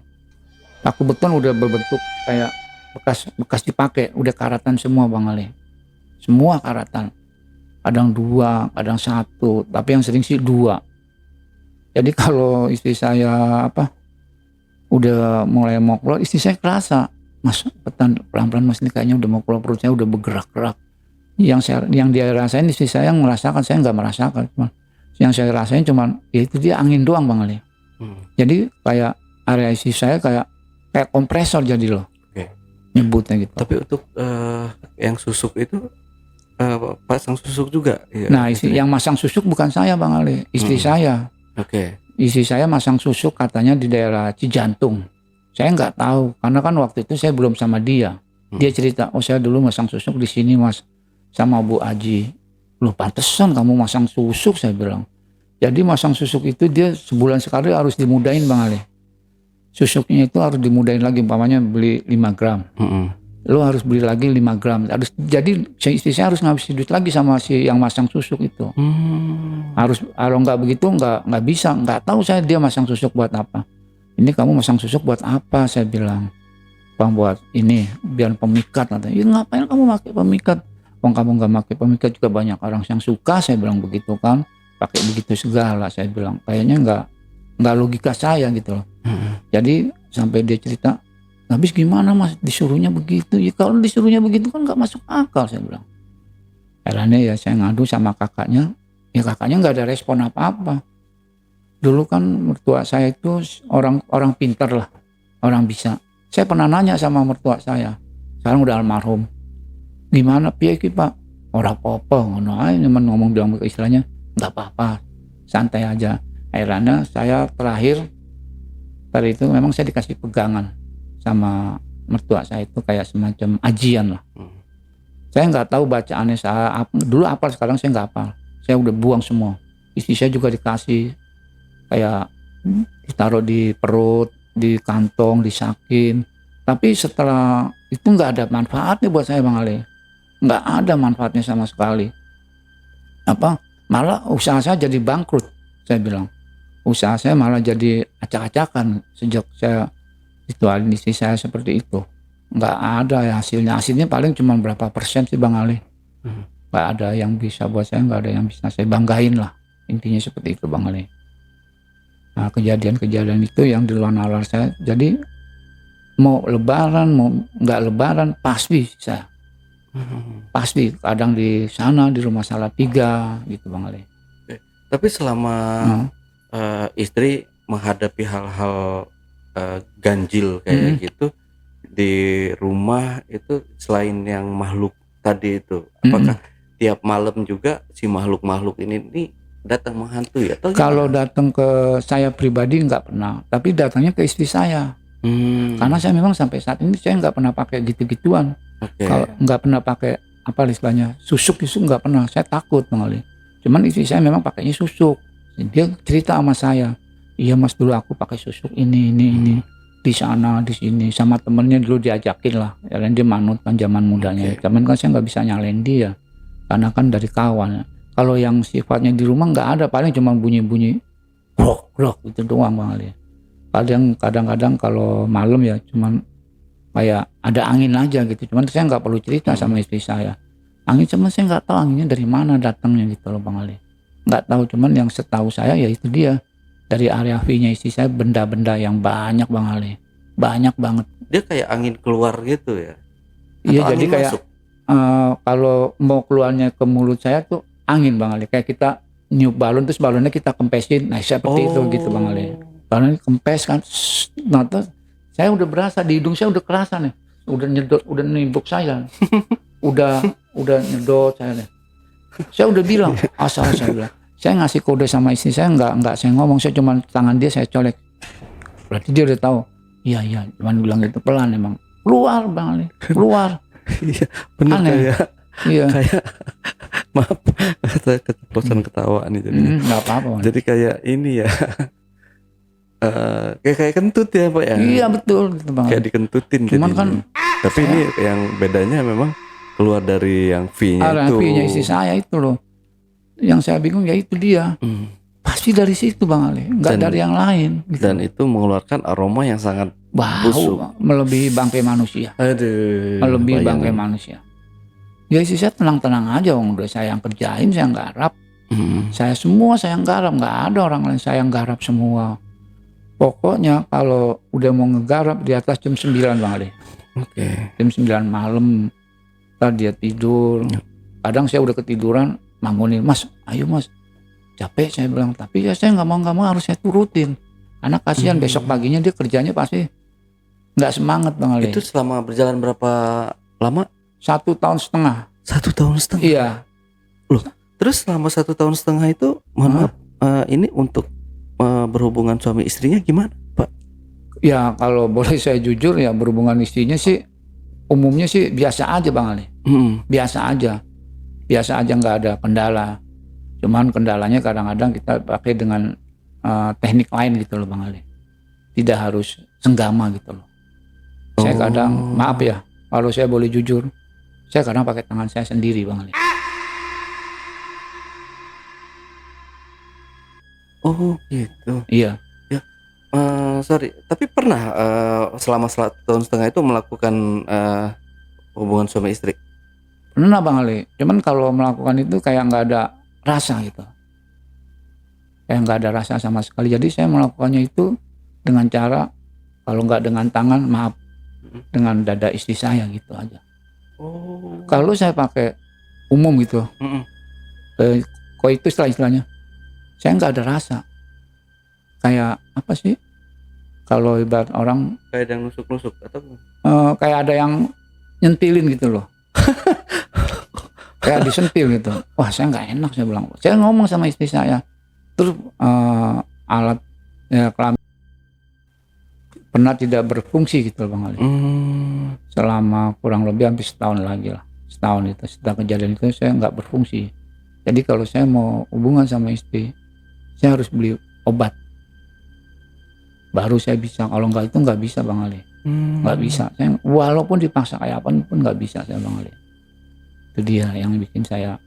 Paku beton udah berbentuk kayak bekas dipakai, udah karatan semua Bang Ali. Semua karatan. Kadang 2, kadang 1, tapi yang sering sih 2. Jadi kalau istri saya udah mulai mau keluar, istri saya kerasa, Mas, pelan-pelan Mas, ini kayaknya udah mau keluar, perut saya udah bergerak-gerak. Yang dia rasain istri saya merasakan, saya nggak merasakan. Yang saya rasain cuman ya itu dia angin doang Bang Ali. Jadi kayak area isi saya kayak kompresor jadi loh. Nyebutnya gitu. Tapi untuk yang susuk itu pasang susuk juga ya? Nah yang masang susuk bukan saya Bang Ali, istri saya. Istri saya masang susuk katanya di daerah Cijantung. Saya nggak tahu karena kan waktu itu saya belum sama dia. Dia cerita, oh saya dulu masang susuk di sini Mas sama Bu Aji. Loh pantesan kamu masang susuk, saya bilang. Jadi masang susuk itu dia sebulan sekali harus dimudahin Bang Ali. Susuknya itu harus dimudahin lagi, umpamanya beli 5 gram. Lu harus beli lagi 5 gram. Jadi istri saya harus ngabisin duit lagi sama si yang masang susuk itu. Harus, kalau nggak begitu nggak bisa. Nggak tahu saya dia masang susuk buat apa. Ini kamu masang susuk buat apa? Saya bilang, bang buat ini biar pemikat. Katanya, ya ngapain kamu pakai pemikat? Bang kamu nggak pakai pemikat juga banyak orang yang suka. Saya bilang begitu kan. Pakai begitu segala. Saya bilang kayaknya nggak logika saya gitu loh. Jadi sampai dia cerita, habis gimana mas disuruhnya begitu? Ya kalau disuruhnya begitu kan nggak masuk akal, saya bilang. Akhirnya ya saya ngadu sama kakaknya. Ya kakaknya nggak ada respon apa-apa. Dulu kan mertua saya itu orang pintar lah, orang bisa. Saya pernah nanya sama mertua saya, sekarang udah almarhum. Gimana piye ki pak? Ora apa-apa, ngono ae ngomong bilang istilahnya nggak apa-apa, santai aja. Akhirnya saya terakhir itu memang saya dikasih pegangan sama mertua saya itu kayak semacam ajian lah. Saya nggak tahu bacaannya saya dulu apa, sekarang saya nggak hafal. Saya udah buang semua. Istri saya juga dikasih kayak ditaruh di perut, di kantong, disakin. Tapi setelah itu nggak ada manfaatnya buat saya Bang Ali. Nggak ada manfaatnya sama sekali. Malah usaha saya jadi bangkrut, saya bilang. Usaha saya malah jadi acak-acakan sejak saya dituarin istri saya seperti itu. Nggak ada ya hasilnya. Hasilnya paling cuma berapa persen sih Bang Ali. Nggak ada yang bisa buat saya, nggak ada yang bisa saya banggain lah. Intinya seperti itu Bang Ali. Nah kejadian-kejadian itu yang di luar nalar saya. Jadi mau lebaran, mau nggak lebaran pasti saya. Pasti kadang di sana di rumah Salatiga gitu Bang Ali. Tapi selama istri menghadapi hal-hal ganjil kayak gitu di rumah itu, selain yang makhluk tadi itu, apakah tiap malam juga si makhluk-makhluk ini datang menghantui atau kalau datang ke saya pribadi nggak pernah, tapi datangnya ke istri saya. Karena saya memang sampai saat ini saya nggak pernah pakai gitu-gituan. Kalau nggak pernah pakai apa istilahnya susuk itu nggak pernah, saya takut Bang Ali. Cuman istri saya memang pakainya susuk. Dia cerita sama saya, iya mas dulu aku pakai susuk ini di sana di sini, sama temennya dulu diajakin lah, dan dia manut kan zaman mudanya. Cuman kan saya nggak bisa nyalain dia karena kan dari kawan. Kalau yang sifatnya di rumah nggak ada, paling cuma bunyi-bunyi brok gitu doang Bang Ali. Kadang-kadang kalau malam ya cuman kayak ada angin aja gitu. Cuman saya nggak perlu cerita sama istri saya. Angin cuman saya nggak tahu anginnya dari mana datangnya gitu loh Bang Ali. Nggak tahu, cuman yang setahu saya ya itu dia dari area V-nya istri saya benda-benda yang banyak Bang Ali, banyak banget. Dia kayak angin keluar gitu ya? Iya jadi kayak kalau mau keluarnya ke mulut saya tuh angin Bang Ali, kayak kita niup balon terus balonnya kita kempesin, nah seperti itu gitu Bang Ali. Balonnya kempes kan, nah terus saya udah berasa di hidung saya udah kerasa nih, udah nyedot, udah nimbuk saya, udah nyedot saya deh. Saya udah bilang, asal saya bilang, saya ngasih kode sama istri saya, nggak saya ngomong, saya cuma tangan dia saya colek. Berarti dia udah tahu. Iya, cuman bilang gitu pelan emang. Keluar Bang Ali, keluar. Iya, benar kayak. Iya. Kayak maaf, saya keceplosan ketawa nih jadi. Nggak apa-apa. Jadi kayak ini ya. Kayak kentut ya Pak ya. Iya betul gitu Bang. Kayak dikentutin. Cuman kan. Tapi ini yang bedanya memang keluar dari yang V-nya itu. V-nya istri saya itu loh. Yang saya bingung ya itu dia. Pasti dari situ Bang Ali, nggak dari yang lain. Gitu. Dan itu mengeluarkan aroma yang sangat busuk, melebihi bangkai manusia. Aduh. Melebihi bangkai manusia. Ya istri saya tenang-tenang aja, udah saya yang kerjain, saya yang garap. Saya semua saya yang garap, nggak ada orang lain, saya yang garap semua. Pokoknya kalau udah mau ngegarap di atas jam 9 Bang Ali. Jam 9 malam. Tadi dia tidur. Kadang saya udah ketiduran, bangunin, mas, ayo mas, capek saya bilang. Tapi ya saya nggak mau harus saya turutin. Karena kasihan besok paginya dia kerjanya pasti nggak semangat Bang Ali. Itu selama berjalan berapa lama? 1,5 tahun. 1,5 tahun? Iya. Loh, terus selama 1,5 tahun itu, mohon maaf, ini untuk berhubungan suami istrinya gimana Pak? Ya kalau boleh saya jujur ya, berhubungan istrinya sih umumnya sih biasa aja Bang Ali. Biasa aja nggak ada kendala. Cuman kendalanya kadang-kadang kita pakai dengan teknik lain gitu loh Bang Ali. Tidak harus senggama gitu loh. Saya kadang maaf ya, kalau saya boleh jujur, saya kadang pakai tangan saya sendiri Bang Ali. Oh gitu. Iya. Ya, sorry. Tapi pernah selama 1,5 tahun itu melakukan hubungan suami istri? Pernah Bang Ali. Cuman kalau melakukan itu kayak nggak ada rasa gitu. Kayak nggak ada rasa sama sekali. Jadi saya melakukannya itu dengan cara, kalau nggak dengan tangan, maaf, dengan dada istri saya gitu aja. Oh. Kalau saya pakai umum gitu, kok itu istilahnya, saya nggak ada rasa. Kayak apa sih? Kalau ibarat orang Kayak ada yang nusuk-nusuk atau? kayak ada yang nyentilin gitu loh. Kayak disentil gitu. Wah, saya nggak enak, saya bilang. Saya ngomong sama istri saya. Terus alat kelamin pernah tidak berfungsi gitu Bang Ali. Selama kurang lebih hampir setahun lagi lah. Setahun itu, setelah kejadian itu saya nggak berfungsi. Jadi kalau saya mau hubungan sama istri, saya harus beli obat. Baru saya bisa. Kalau nggak itu nggak bisa Bang Ali. Nggak bisa. Saya, walaupun dipaksa kayak apa pun nggak bisa saya Bang Ali. Itu dia yang bikin saya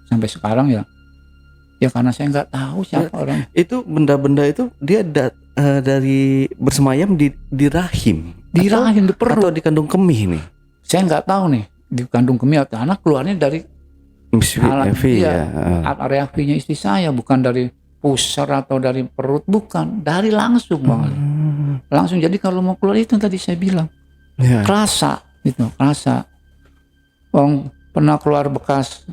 sampai sekarang ya karena saya nggak tahu siapa orang. Itu benda-benda itu dia dari bersemayam di rahim, Di rahim, di perut, atau di kandung kemih nih? Saya nggak tahu nih di kandung kemih atau anak, keluarnya dari alat area V-nya istri saya, bukan dari pusar atau dari perut, bukan, dari langsung Bang Ali. Langsung. Jadi kalau mau keluar itu tadi saya bilang kerasa gitu, kerasa. Pernah keluar bekas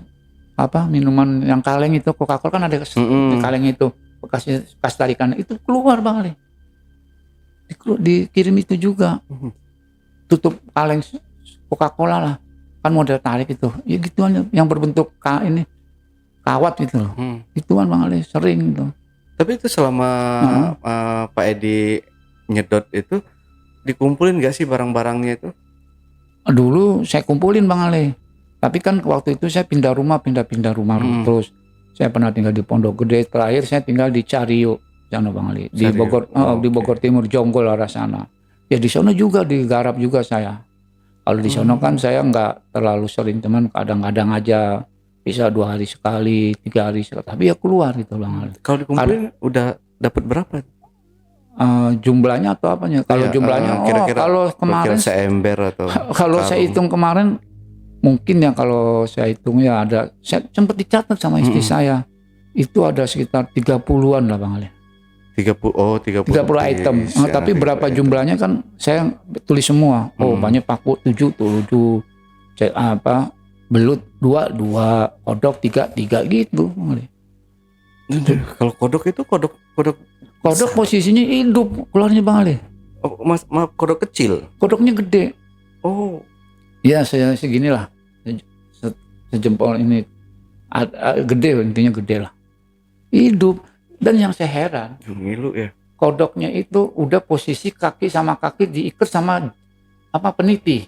minuman yang kaleng itu, Coca-Cola kan ada di kaleng itu, bekas tarikan itu keluar Bang Ali. Dikirim itu juga, tutup kaleng Coca-Cola lah, kan model tarik itu, ya gituan yang berbentuk kawat gitu loh. Gituan Bang Ali, sering gitu. Tapi itu selama Pak Edi nyedot itu dikumpulin gak sih barang-barangnya itu? Dulu saya kumpulin Bang Ali. Tapi kan waktu itu saya pindah rumah terus. Saya pernah tinggal di Pondok Gede, terakhir saya tinggal di Cario, sana Bang Ali, di Bogor, di Bogor Timur, Jonggol arah sana. Ya di sana juga digarap juga saya. Kalau di sana kan saya nggak terlalu sering, teman kadang-kadang aja, bisa 2 hari sekali, 3 hari sekali. Tapi ya keluar gitu Bang Ali. Kalau dikumpulin udah dapat berapa? Jumlahnya atau apanya? Kalau jumlahnya, kira-kira kalau kemarin seember atau kalau saya hitung kemarin, mungkin ya kalau saya hitung ya saya sempat dicatat sama istri saya, itu ada sekitar 30-an lah Bang Ali. 30 item. Tapi berapa jumlahnya kan saya tulis semua. Banyak paku 7 belut 2 kodok 3 gitu Bang Ali. Kalau kodok itu kodok posisinya hidup keluarnya Bang Ali. Maaf, kodok kecil. Kodoknya gede. Oh. Ya saya seginilah, sejempol ini, gede, intinya gede lah, hidup. Dan yang saya heran, ngilu ya, kodoknya itu udah posisi kaki sama kaki diikat sama peniti.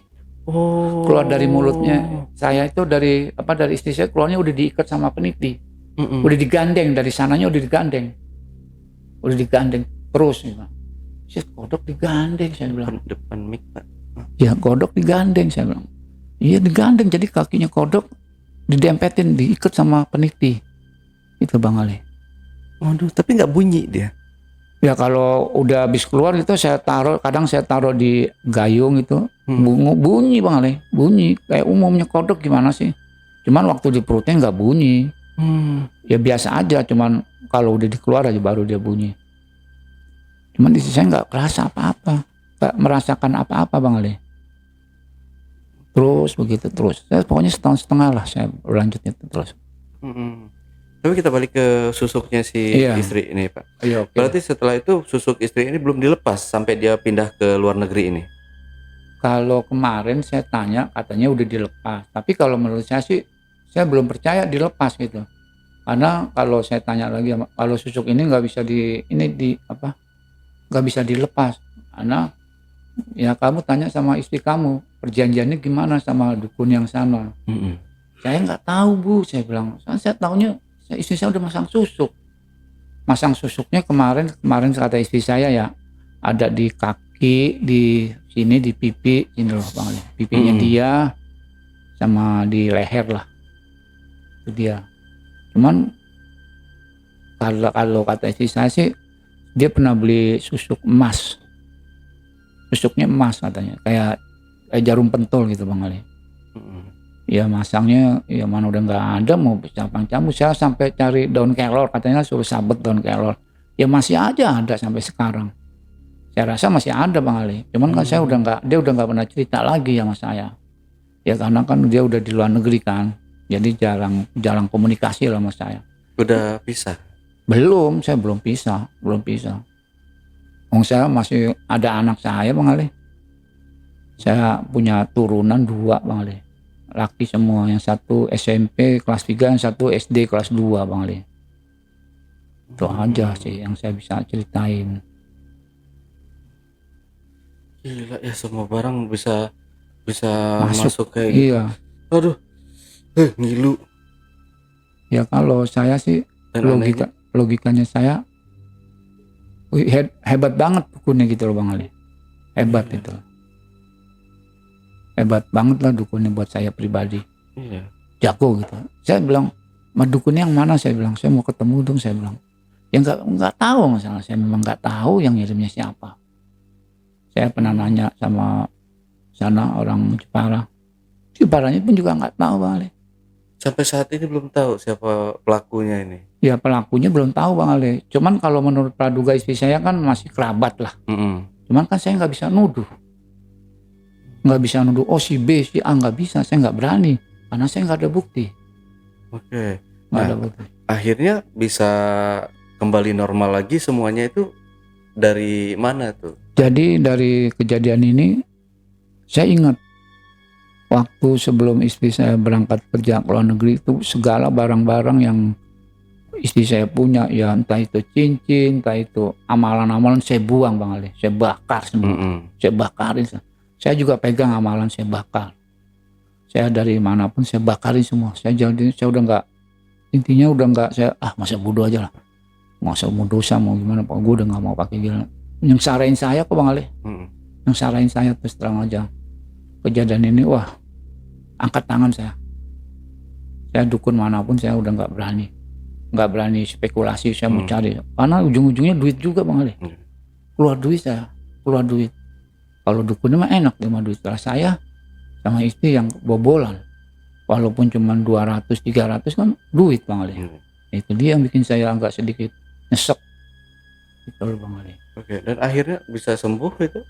Keluar dari mulutnya saya itu, dari istri saya, keluarnya udah diikat sama peniti. Udah digandeng, dari sananya udah digandeng terus gitu. Kodok digandeng, saya bilang. Depan mic Pak. Ya kodok digandeng, saya bilang. Iya digandeng, jadi kakinya kodok didempetin, diikat sama peniti. Itu Bang Ali. Waduh, tapi nggak bunyi dia. Ya kalau udah habis keluar itu kadang saya taruh di gayung itu, bunyi Bang Ali, bunyi. Kayak umumnya kodok gimana sih? Cuman waktu di perutnya nggak bunyi. Ya biasa aja, cuman kalau udah dikeluar aja baru dia bunyi. Cuman di sini saya nggak kerasa apa-apa, nggak merasakan apa-apa Bang Ali. Terus begitu terus. Saya pokoknya 1,5 tahun lah saya berlanjut itu terus. Tapi kita balik ke susuknya si istri ini Pak. Iya, okay. Berarti setelah itu susuk istri ini belum dilepas sampai dia pindah ke luar negeri ini? Kalau kemarin saya tanya, katanya udah dilepas. Tapi kalau menurut saya sih, saya belum percaya dilepas gitu. Karena kalau saya tanya lagi, kalau susuk ini nggak bisa nggak bisa dilepas. Karena ya kamu tanya sama istri kamu, perjanjiannya gimana sama dukun yang sana. Saya nggak tahu Bu, saya bilang. Saya tahunya istri saya udah masang susuk. Masang susuknya kemarin kata istri saya ya, ada di kaki di sini di pipi ini loh Bang Ali. Pipinya dia sama di leher lah. Itu dia. Cuman kalau kata istri saya sih dia pernah beli susuk emas. Susuknya emas katanya, kayak jarum pentul gitu Bang Ali. Ya masangnya ya mana udah nggak ada, mau cabang-cabang. Saya sampai cari daun kelor, katanya suruh sabet daun kelor. Ya masih aja ada sampai sekarang. Saya rasa masih ada Bang Ali. Cuman kan dia udah nggak pernah cerita lagi sama saya. Ya karena kan dia udah di luar negeri kan. Jadi jarang komunikasi lah sama saya. Udah pisah? Belum, saya belum pisah. Saya masih ada anak saya Bang Ali. Saya punya turunan 2 Bang Ali. Laki semua, yang satu SMP kelas 3, yang satu SD kelas 2 Bang Ali. Itu aja sih yang saya bisa ceritain. Gila ya, semua barang bisa masuk kayak gitu. Iya. Aduh, ngilu. Ya kalau saya sih logikanya saya hebat banget dukunnya gitu loh Bang Ali. Hebat itu. Hebat banget lah dukunnya buat saya pribadi. Iya. Jago gitu. Saya bilang, dukunnya yang mana? Saya bilang, saya mau ketemu dong. Saya bilang, ya nggak tahu masalah. Saya memang nggak tahu yang ngirimnya siapa. Saya pernah nanya sama sana orang Jepara. Jeparanya pun juga nggak tahu Bang Ali. Sampai saat ini belum tahu siapa pelakunya ini. Ya pelakunya belum tahu Bang Ali. Cuman kalau menurut praduga istri saya kan masih kerabat lah. Cuman kan saya nggak bisa nuduh. Oh si B, si A, nggak bisa. Saya nggak berani karena saya nggak ada bukti. Oke. Nggak ada bukti. Akhirnya bisa kembali normal lagi semuanya itu dari mana tuh? Jadi dari kejadian ini saya ingat waktu sebelum istri saya berangkat kerja ke luar negeri itu segala barang-barang yang istri saya punya, ya entah itu cincin, entah itu amalan-amalan, saya buang Bang Ali. Saya bakar semua. Saya bakarin. Saya juga pegang amalan, saya bakar. Saya dari manapun saya bakarin semua. Saya udah nggak, intinya udah nggak, saya masa bodoh aja lah. Masa mau dosa mau gimana Pak, gue udah nggak mau pakai gila. Yang sarain saya kok Bang Ali. Yang sarain saya terus terang aja. Kejadian ini angkat tangan saya. Saya dukun manapun saya udah nggak berani spekulasi. Saya mau cari, karena ujung-ujungnya duit juga Bang Ali. Keluar duit. Kalau dukunnya mah enak, cuma duit. Setelah saya sama istri yang bobolan, walaupun cuma 200-300 kan duit Bang Ali. Itu dia yang bikin saya agak sedikit nyesek gitu loh Bang Ali. Oke, dan akhirnya bisa sembuh itu?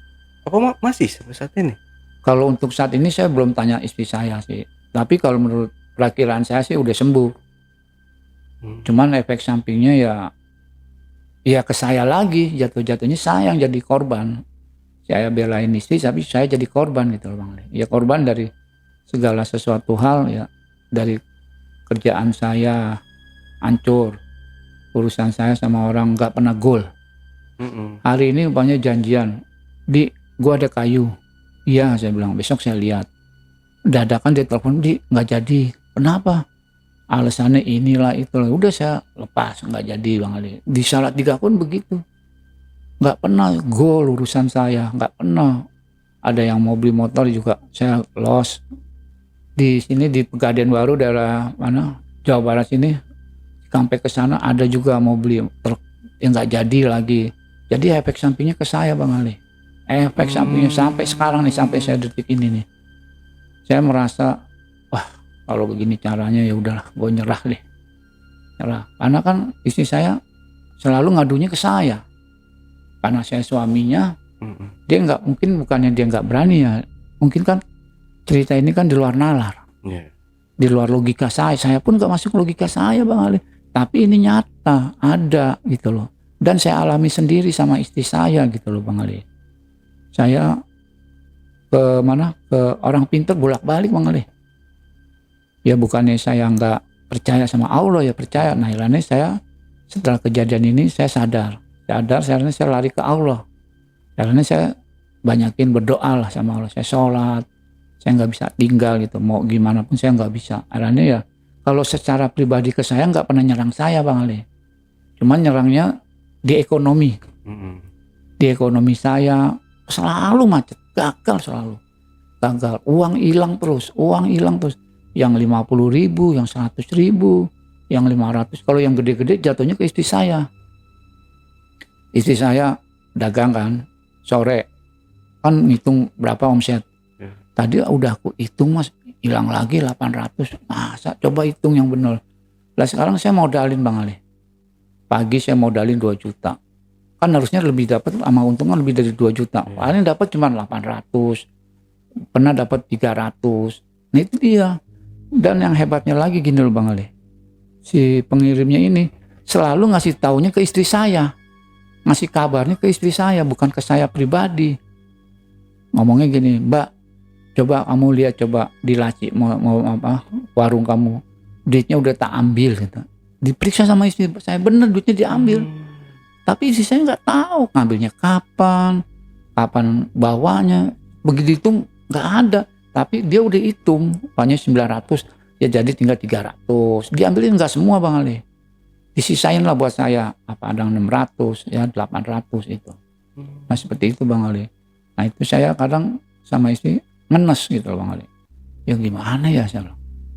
Apa masih sampai saat ini? Kalau untuk saat ini saya belum tanya istri saya sih. Tapi kalau menurut perkiraan saya sih udah sembuh. Cuman efek sampingnya ya ke saya lagi, jatuh-jatuhnya saya yang jadi korban. Saya belain istri tapi saya jadi korban gitu loh Bang Ali. Ya korban dari segala sesuatu hal ya, dari kerjaan saya hancur, urusan saya sama orang nggak pernah goal. Hari ini umpamanya janjian, di gua ada kayu. Iya saya bilang, besok saya lihat. Dadakan dia telepon, di nggak jadi. Kenapa? Alasannya inilah itulah. Udah saya lepas, nggak jadi Bang Ali. Di Salatiga pun begitu. Nggak pernah goal urusan saya, nggak pernah. Ada yang mau beli motor juga saya loss. Di sini di Pegadaian Baru daerah mana Jawa Barat sini, sampai ke sana ada juga mau beli truk yang nggak jadi lagi. Jadi efek sampingnya ke saya Bang Ali. Efek sampingnya sampai sekarang nih, sampai saya detik ini nih. Saya merasa kalau begini caranya ya udahlah, gue nyerah deh. Karena kan istri saya selalu ngadunya ke saya. Karena saya suaminya, dia nggak, mungkin bukannya dia nggak berani ya, mungkin kan cerita ini kan di luar nalar, di luar logika saya pun nggak masuk logika saya Bang Ali. Tapi ini nyata, ada gitu loh, dan saya alami sendiri sama istri saya gitu loh Bang Ali. Saya ke orang pintar bolak-balik Bang Ali. Ya bukannya saya nggak percaya sama Allah, ya percaya. Nah akhirnya saya setelah kejadian ini saya sadar akhirnya saya lari ke Allah. Akhirnya saya banyakin berdoa lah sama Allah. Saya sholat, saya nggak bisa tinggal gitu, mau gimana pun saya nggak bisa. Akhirnya ya kalau secara pribadi ke saya nggak pernah nyerang saya Bang Ali, cuman nyerangnya di ekonomi. Di ekonomi saya selalu macet, gagal selalu. Gagal, uang hilang terus. Yang 50.000, yang 100.000, yang 500. Kalau yang gede-gede jatuhnya ke istri saya. Istri saya dagang kan, sore kan ngitung berapa omset. Tadi udah aku hitung mas, hilang lagi 800. Masa? Coba hitung yang benar. Lah sekarang saya modalin Bang Ali. Pagi saya modalin 2 juta. Kan harusnya lebih dapat, sama untungan lebih dari 2 juta. Paling dapat cuma 800. Pernah dapat 300. Nah itu dia. Dan yang hebatnya lagi gini loh Bang Ali. Si pengirimnya ini selalu ngasih taunya ke istri saya. Ngasih kabarnya ke istri saya, bukan ke saya pribadi. Ngomongnya gini, Mbak, coba kamu lihat, coba di laci mau apa warung kamu, duitnya udah tak ambil gitu. Diperiksa sama istri saya, bener duitnya diambil. Tapi istri saya nggak tahu ngambilnya kapan bawanya. Begitu hitung nggak ada. Tapi dia udah hitung, banyak 900, ya jadi tinggal 300. Diambilin nggak semua Bang Ali. Disisain lah buat saya, apa ada 600, ya 800 itu. Nah seperti itu Bang Ali. Nah itu saya kadang sama istri ngenes gitu loh Bang Ali. Ya gimana ya saya?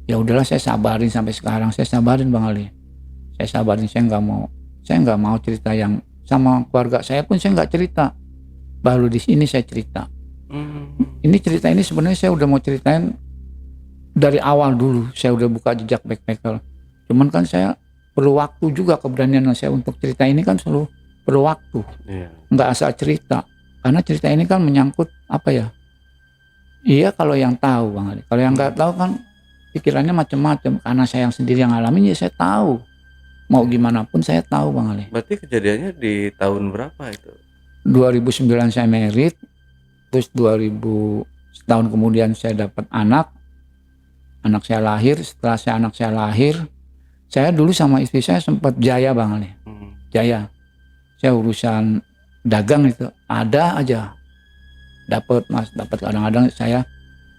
Ya udahlah saya sabarin sampai sekarang, saya sabarin Bang Ali. Saya sabarin, saya nggak mau cerita yang sama keluarga saya pun saya nggak cerita. Baru di sini saya cerita. Ini cerita ini sebenarnya saya udah mau ceritain dari awal dulu. Saya udah buka jejak backpacker. Cuman kan saya perlu waktu juga, keberanian saya untuk cerita ini kan selalu perlu waktu. Nggak asal cerita. Karena cerita ini kan menyangkut apa ya? Iya kalau yang tahu Bang Ali. Kalau yang nggak tahu kan pikirannya macam-macam. Karena saya yang sendiri yang ngalamin ya saya tahu. Mau gimana pun saya tahu Bang Ali. Berarti kejadiannya di tahun berapa itu? 2009 saya married. Terus 2000 setahun kemudian saya dapat anak saya lahir. Setelah anak saya lahir, saya dulu sama istri saya sempat jaya Bang Ali. Jaya, saya urusan dagang itu ada aja dapat mas, dapat kadang-kadang saya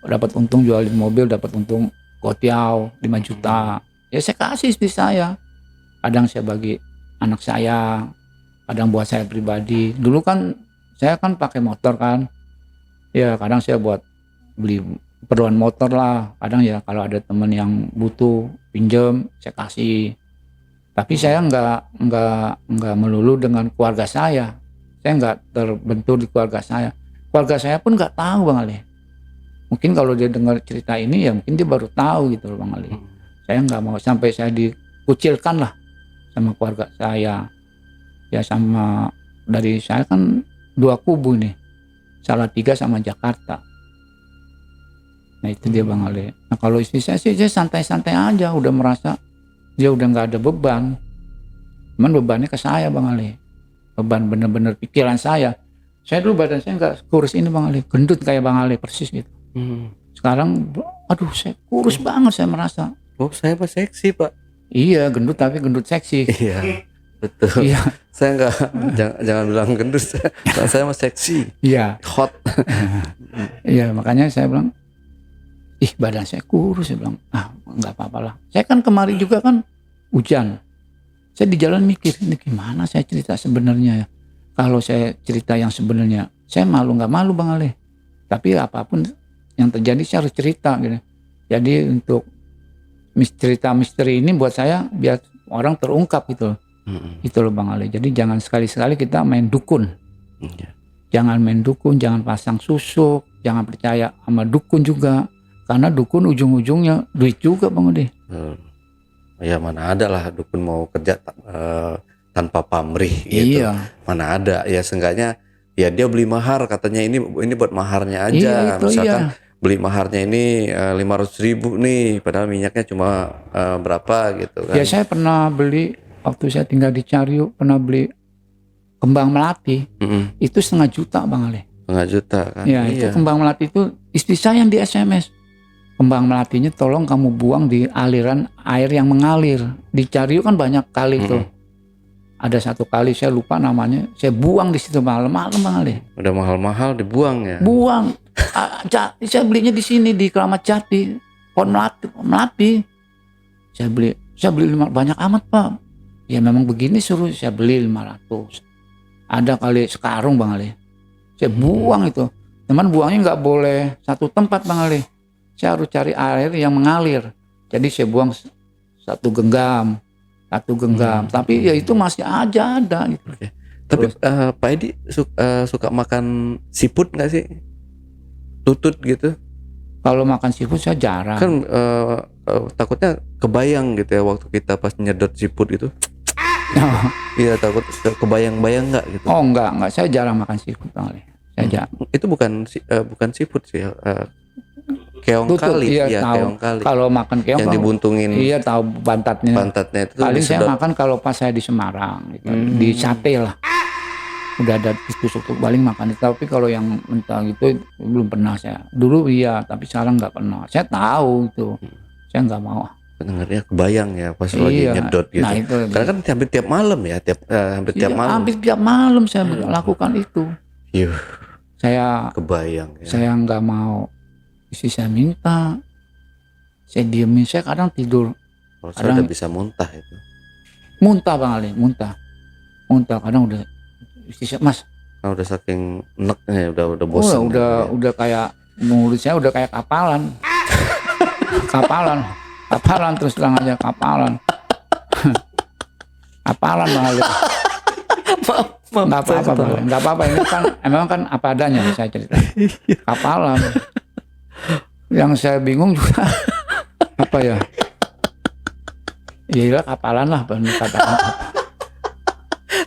dapat untung jualin mobil, dapat untung kotiau 5 juta. Ya saya kasih istri saya, kadang saya bagi anak saya, kadang buat saya pribadi. Dulu kan saya kan pakai motor kan. Ya kadang saya buat beli keperluan motor lah, kadang ya kalau ada teman yang butuh pinjam saya kasih. Tapi saya nggak melulu dengan keluarga saya nggak terbentur di keluarga saya pun nggak tahu Bang Ali. Mungkin kalau dia dengar cerita ini ya mungkin dia baru tahu gitu loh Bang Ali. Saya nggak mau sampai saya dikucilkan lah sama keluarga saya. Ya sama dari saya kan 2 kubu nih, Salatiga sama Jakarta. Nah itu dia Bang Ali. Nah kalau istri saya sih saya santai-santai aja, udah merasa dia udah nggak ada beban. Cuman bebannya ke saya Bang Ali. Beban bener-bener pikiran saya. Saya dulu badan saya nggak kurus ini Bang Ali, gendut kayak Bang Ali persis gitu. Sekarang aduh saya kurus banget saya merasa. Oh saya mah seksi Pak. Iya gendut tapi gendut seksi. Iya betul. Iya. Saya nggak jangan bilang gendut. Saya mah seksi. Iya. Hot. Iya makanya saya bilang, ih badan saya kurus, saya bilang nggak apa-apa lah. Saya kan kemarin juga kan hujan. Saya di jalan mikir, ini gimana saya cerita sebenarnya ya. Kalau saya cerita yang sebenarnya, saya malu nggak malu Bang Ali. Tapi apapun yang terjadi saya harus cerita gitu. Jadi untuk cerita misteri ini buat saya biar orang terungkap gitu. Itu loh Bang Ali. Jadi jangan sekali-sekali kita main dukun. Jangan main dukun, jangan pasang susuk, jangan percaya sama dukun juga. Karena dukun ujung-ujungnya duit juga Bang Ali. Ya mana ada lah dukun mau kerja tanpa pamrih gitu. Iya. Mana ada ya, seenggaknya ya dia beli mahar katanya ini buat maharnya aja. Iya, itu Misalkan iya. beli maharnya ini 500.000 nih, padahal minyaknya cuma berapa gitu kan. Ya saya pernah beli waktu saya tinggal di Cariu, pernah beli kembang melati. Itu 500.000 Bang Ali. 500.000 kan. Ya itu kembang melati itu istri saya yang di SMS. Kembang melatinya tolong kamu buang di aliran air yang mengalir. Di Cariu kan banyak kali tuh. Ada satu kali saya lupa namanya, saya buang di situ malam-malam Bang Ali. Udah mahal-mahal dibuang ya. Buang. Saya belinya di sini di Keramat Jati. Pohon melati. Saya beli banyak amat Pak. Ya memang begini suruh saya beli 500. Ada kali sekarung Bang Ali. Saya buang itu. Cuman buangnya nggak boleh satu tempat Bang Ali. Saya harus cari air yang mengalir. Jadi saya buang satu genggam. Tapi ya itu masih aja ada gitu. Oke. Tapi Pak Edi suka makan siput nggak sih? Tutut gitu? Kalau makan seafood saya jarang. Kan takutnya kebayang gitu ya waktu kita pas nyedot siput itu. Iya, takut kebayang-bayang nggak gitu. Oh enggak, saya jarang makan seafood Bang Ali. Saya jarang. Itu bukan seafood sih, keong Tutut, kali. iya, tahu. Keong kali. Kalau makan keong Yang dibuntungin. Iya, tahu pantatnya. Pantatnya itu Paling saya disedot. makan kalau pas saya di Semarang gitu. Di sate lah. Udah ada tusuk paling makan itu. Tapi kalau yang mentah gitu belum pernah saya. Dulu iya, tapi sekarang nggak pernah. Saya tahu itu. Saya nggak mau. Dengarnya kebayang ya pas lagi nyedot gitu. Nah, itu. Karena kan hampir tiap malam ya, hampir tiap malam. Hampir tiap malam saya lakukan itu. Yuh, Saya kebayang ya. Saya nggak mau. Istri saya minta. Saya diemin. Saya kadang tidur. Kalau saya udah bisa muntah itu. Muntah Bang Ali, muntah. Kadang udah istri saya, Mas. Nah, udah saking eneknya, udah bosan. Udah kayak mulut saya udah kayak kapalan. kapalan terus terang aja kapalan. Kapalan Bang Ali. Nggak apa-apa Bang Ali. Nggak apa-apa, ini kan emang kan apa adanya saya cerita. Kapalan. Yang saya bingung juga apa ya? Iya kapalan lah katakan.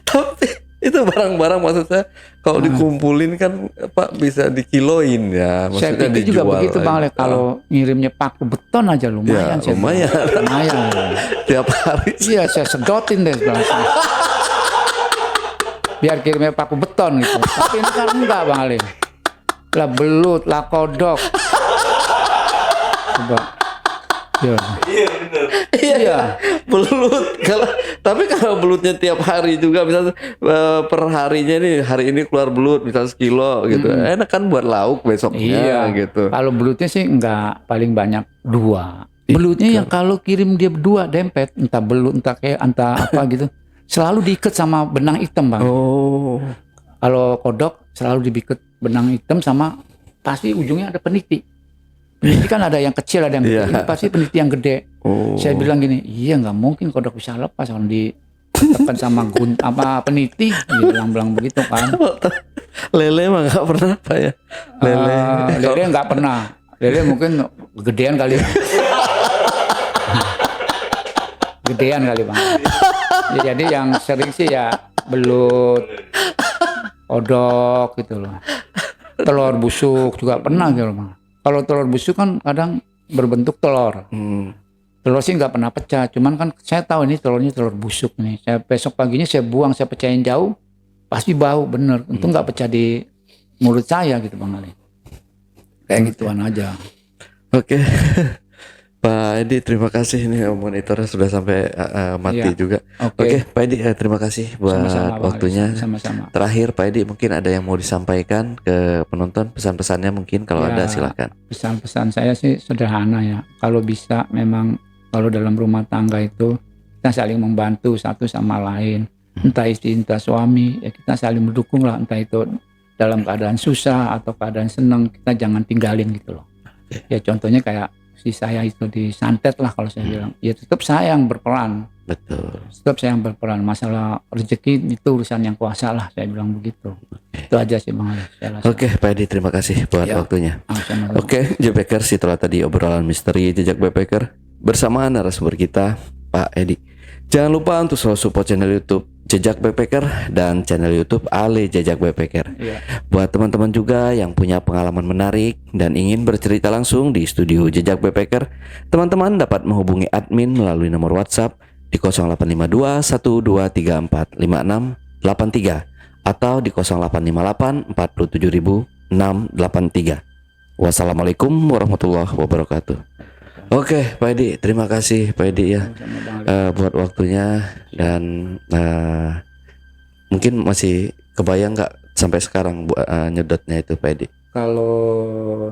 Tapi itu barang-barang maksud saya kalau dikumpulin kan Pak bisa dikiloin ya. Saya Maksudnya pikir juga dijual begitu Bang Ale. Kalau ngirimnya paku beton aja lumayan. Ya, lumayan. Tiap hari. Iya, saya sedotin deh sebelah sini. Biar kirimnya paku beton gitu. Tapi ini kan enggak Bang Ale. Lah belut, lah kodok. Coba. Ya. Iya benar. Iya. Belut. Tapi kalau belutnya tiap hari juga misalnya per harinya nih, hari ini keluar belut misalnya 1 kilo gitu. Enak kan buat lauk besoknya gitu. Kalau belutnya sih enggak, paling banyak 2. Belutnya ya kalau kirim dia 2 dempet, entah belut entah apa gitu. Selalu diikat sama benang hitam Bang. Oh. Kalau kodok selalu diikat benang hitam sama pasti ujungnya ada peniti. Peniti kan ada yang kecil ada yang gede. Ini pasti peniti yang gede. Oh. Saya bilang gini, iya nggak mungkin kodok bisa lepas kalau ditekan sama peniti, dia bilang begitu kan. Lele mah nggak pernah Pak ya. Lele nggak pernah. Lele mungkin gedean kali. Gedean kali Bang. Ya, jadi yang sering sih ya belut, kodok gitu loh. Telur busuk juga pernah gitu Bang. Kalau telur busuk kan kadang berbentuk telur. Telur sih nggak pernah pecah, cuman kan saya tahu ini telurnya telur busuk nih. Saya besok paginya saya buang, saya pecahin jauh, pasti bau bener. Untung nggak pecah di mulut saya gitu Bang Ali. Kayak gituan aja. Oke. Pak Edi terima kasih nih monitornya sudah sampai mati juga. Oke, Pak Edi terima kasih buat waktunya. Sama-sama. Terakhir Pak Edi mungkin ada yang mau disampaikan ke penonton, pesan-pesannya mungkin kalau ada silakan. Pesan-pesan saya sih sederhana ya. Kalau bisa memang kalau dalam rumah tangga itu kita saling membantu satu sama lain. Entah istri entah suami ya kita saling mendukung lah, entah itu dalam keadaan susah atau keadaan senang kita jangan tinggalin gitu loh. Ya contohnya kayak si saya itu disantet lah kalau saya bilang, ya tetap saya yang berperan. Betul. Tetap saya yang berperan. Masalah rezeki itu urusan yang kuasa lah, saya bilang begitu. Itu aja sih Bang Ali. Oke, Pak Edi terima kasih buat waktunya. Oke, Backpacker, setelah tadi obrolan misteri jejak backpacker bersama narasumber kita Pak Edi. Jangan lupa untuk selalu support channel YouTube Jejak Backpacker dan channel YouTube Ale Jejak Backpacker. Buat teman-teman juga yang punya pengalaman menarik dan ingin bercerita langsung di studio Jejak Backpacker, teman-teman dapat menghubungi admin melalui nomor WhatsApp di 0852 1234 5683 atau di 0858 47683. Wassalamualaikum warahmatullahi wabarakatuh. Oke, Pak Edi, terima kasih Pak Edi ya buat waktunya dan mungkin masih kebayang nggak sampai sekarang nyedotnya itu Pak Edi? Kalau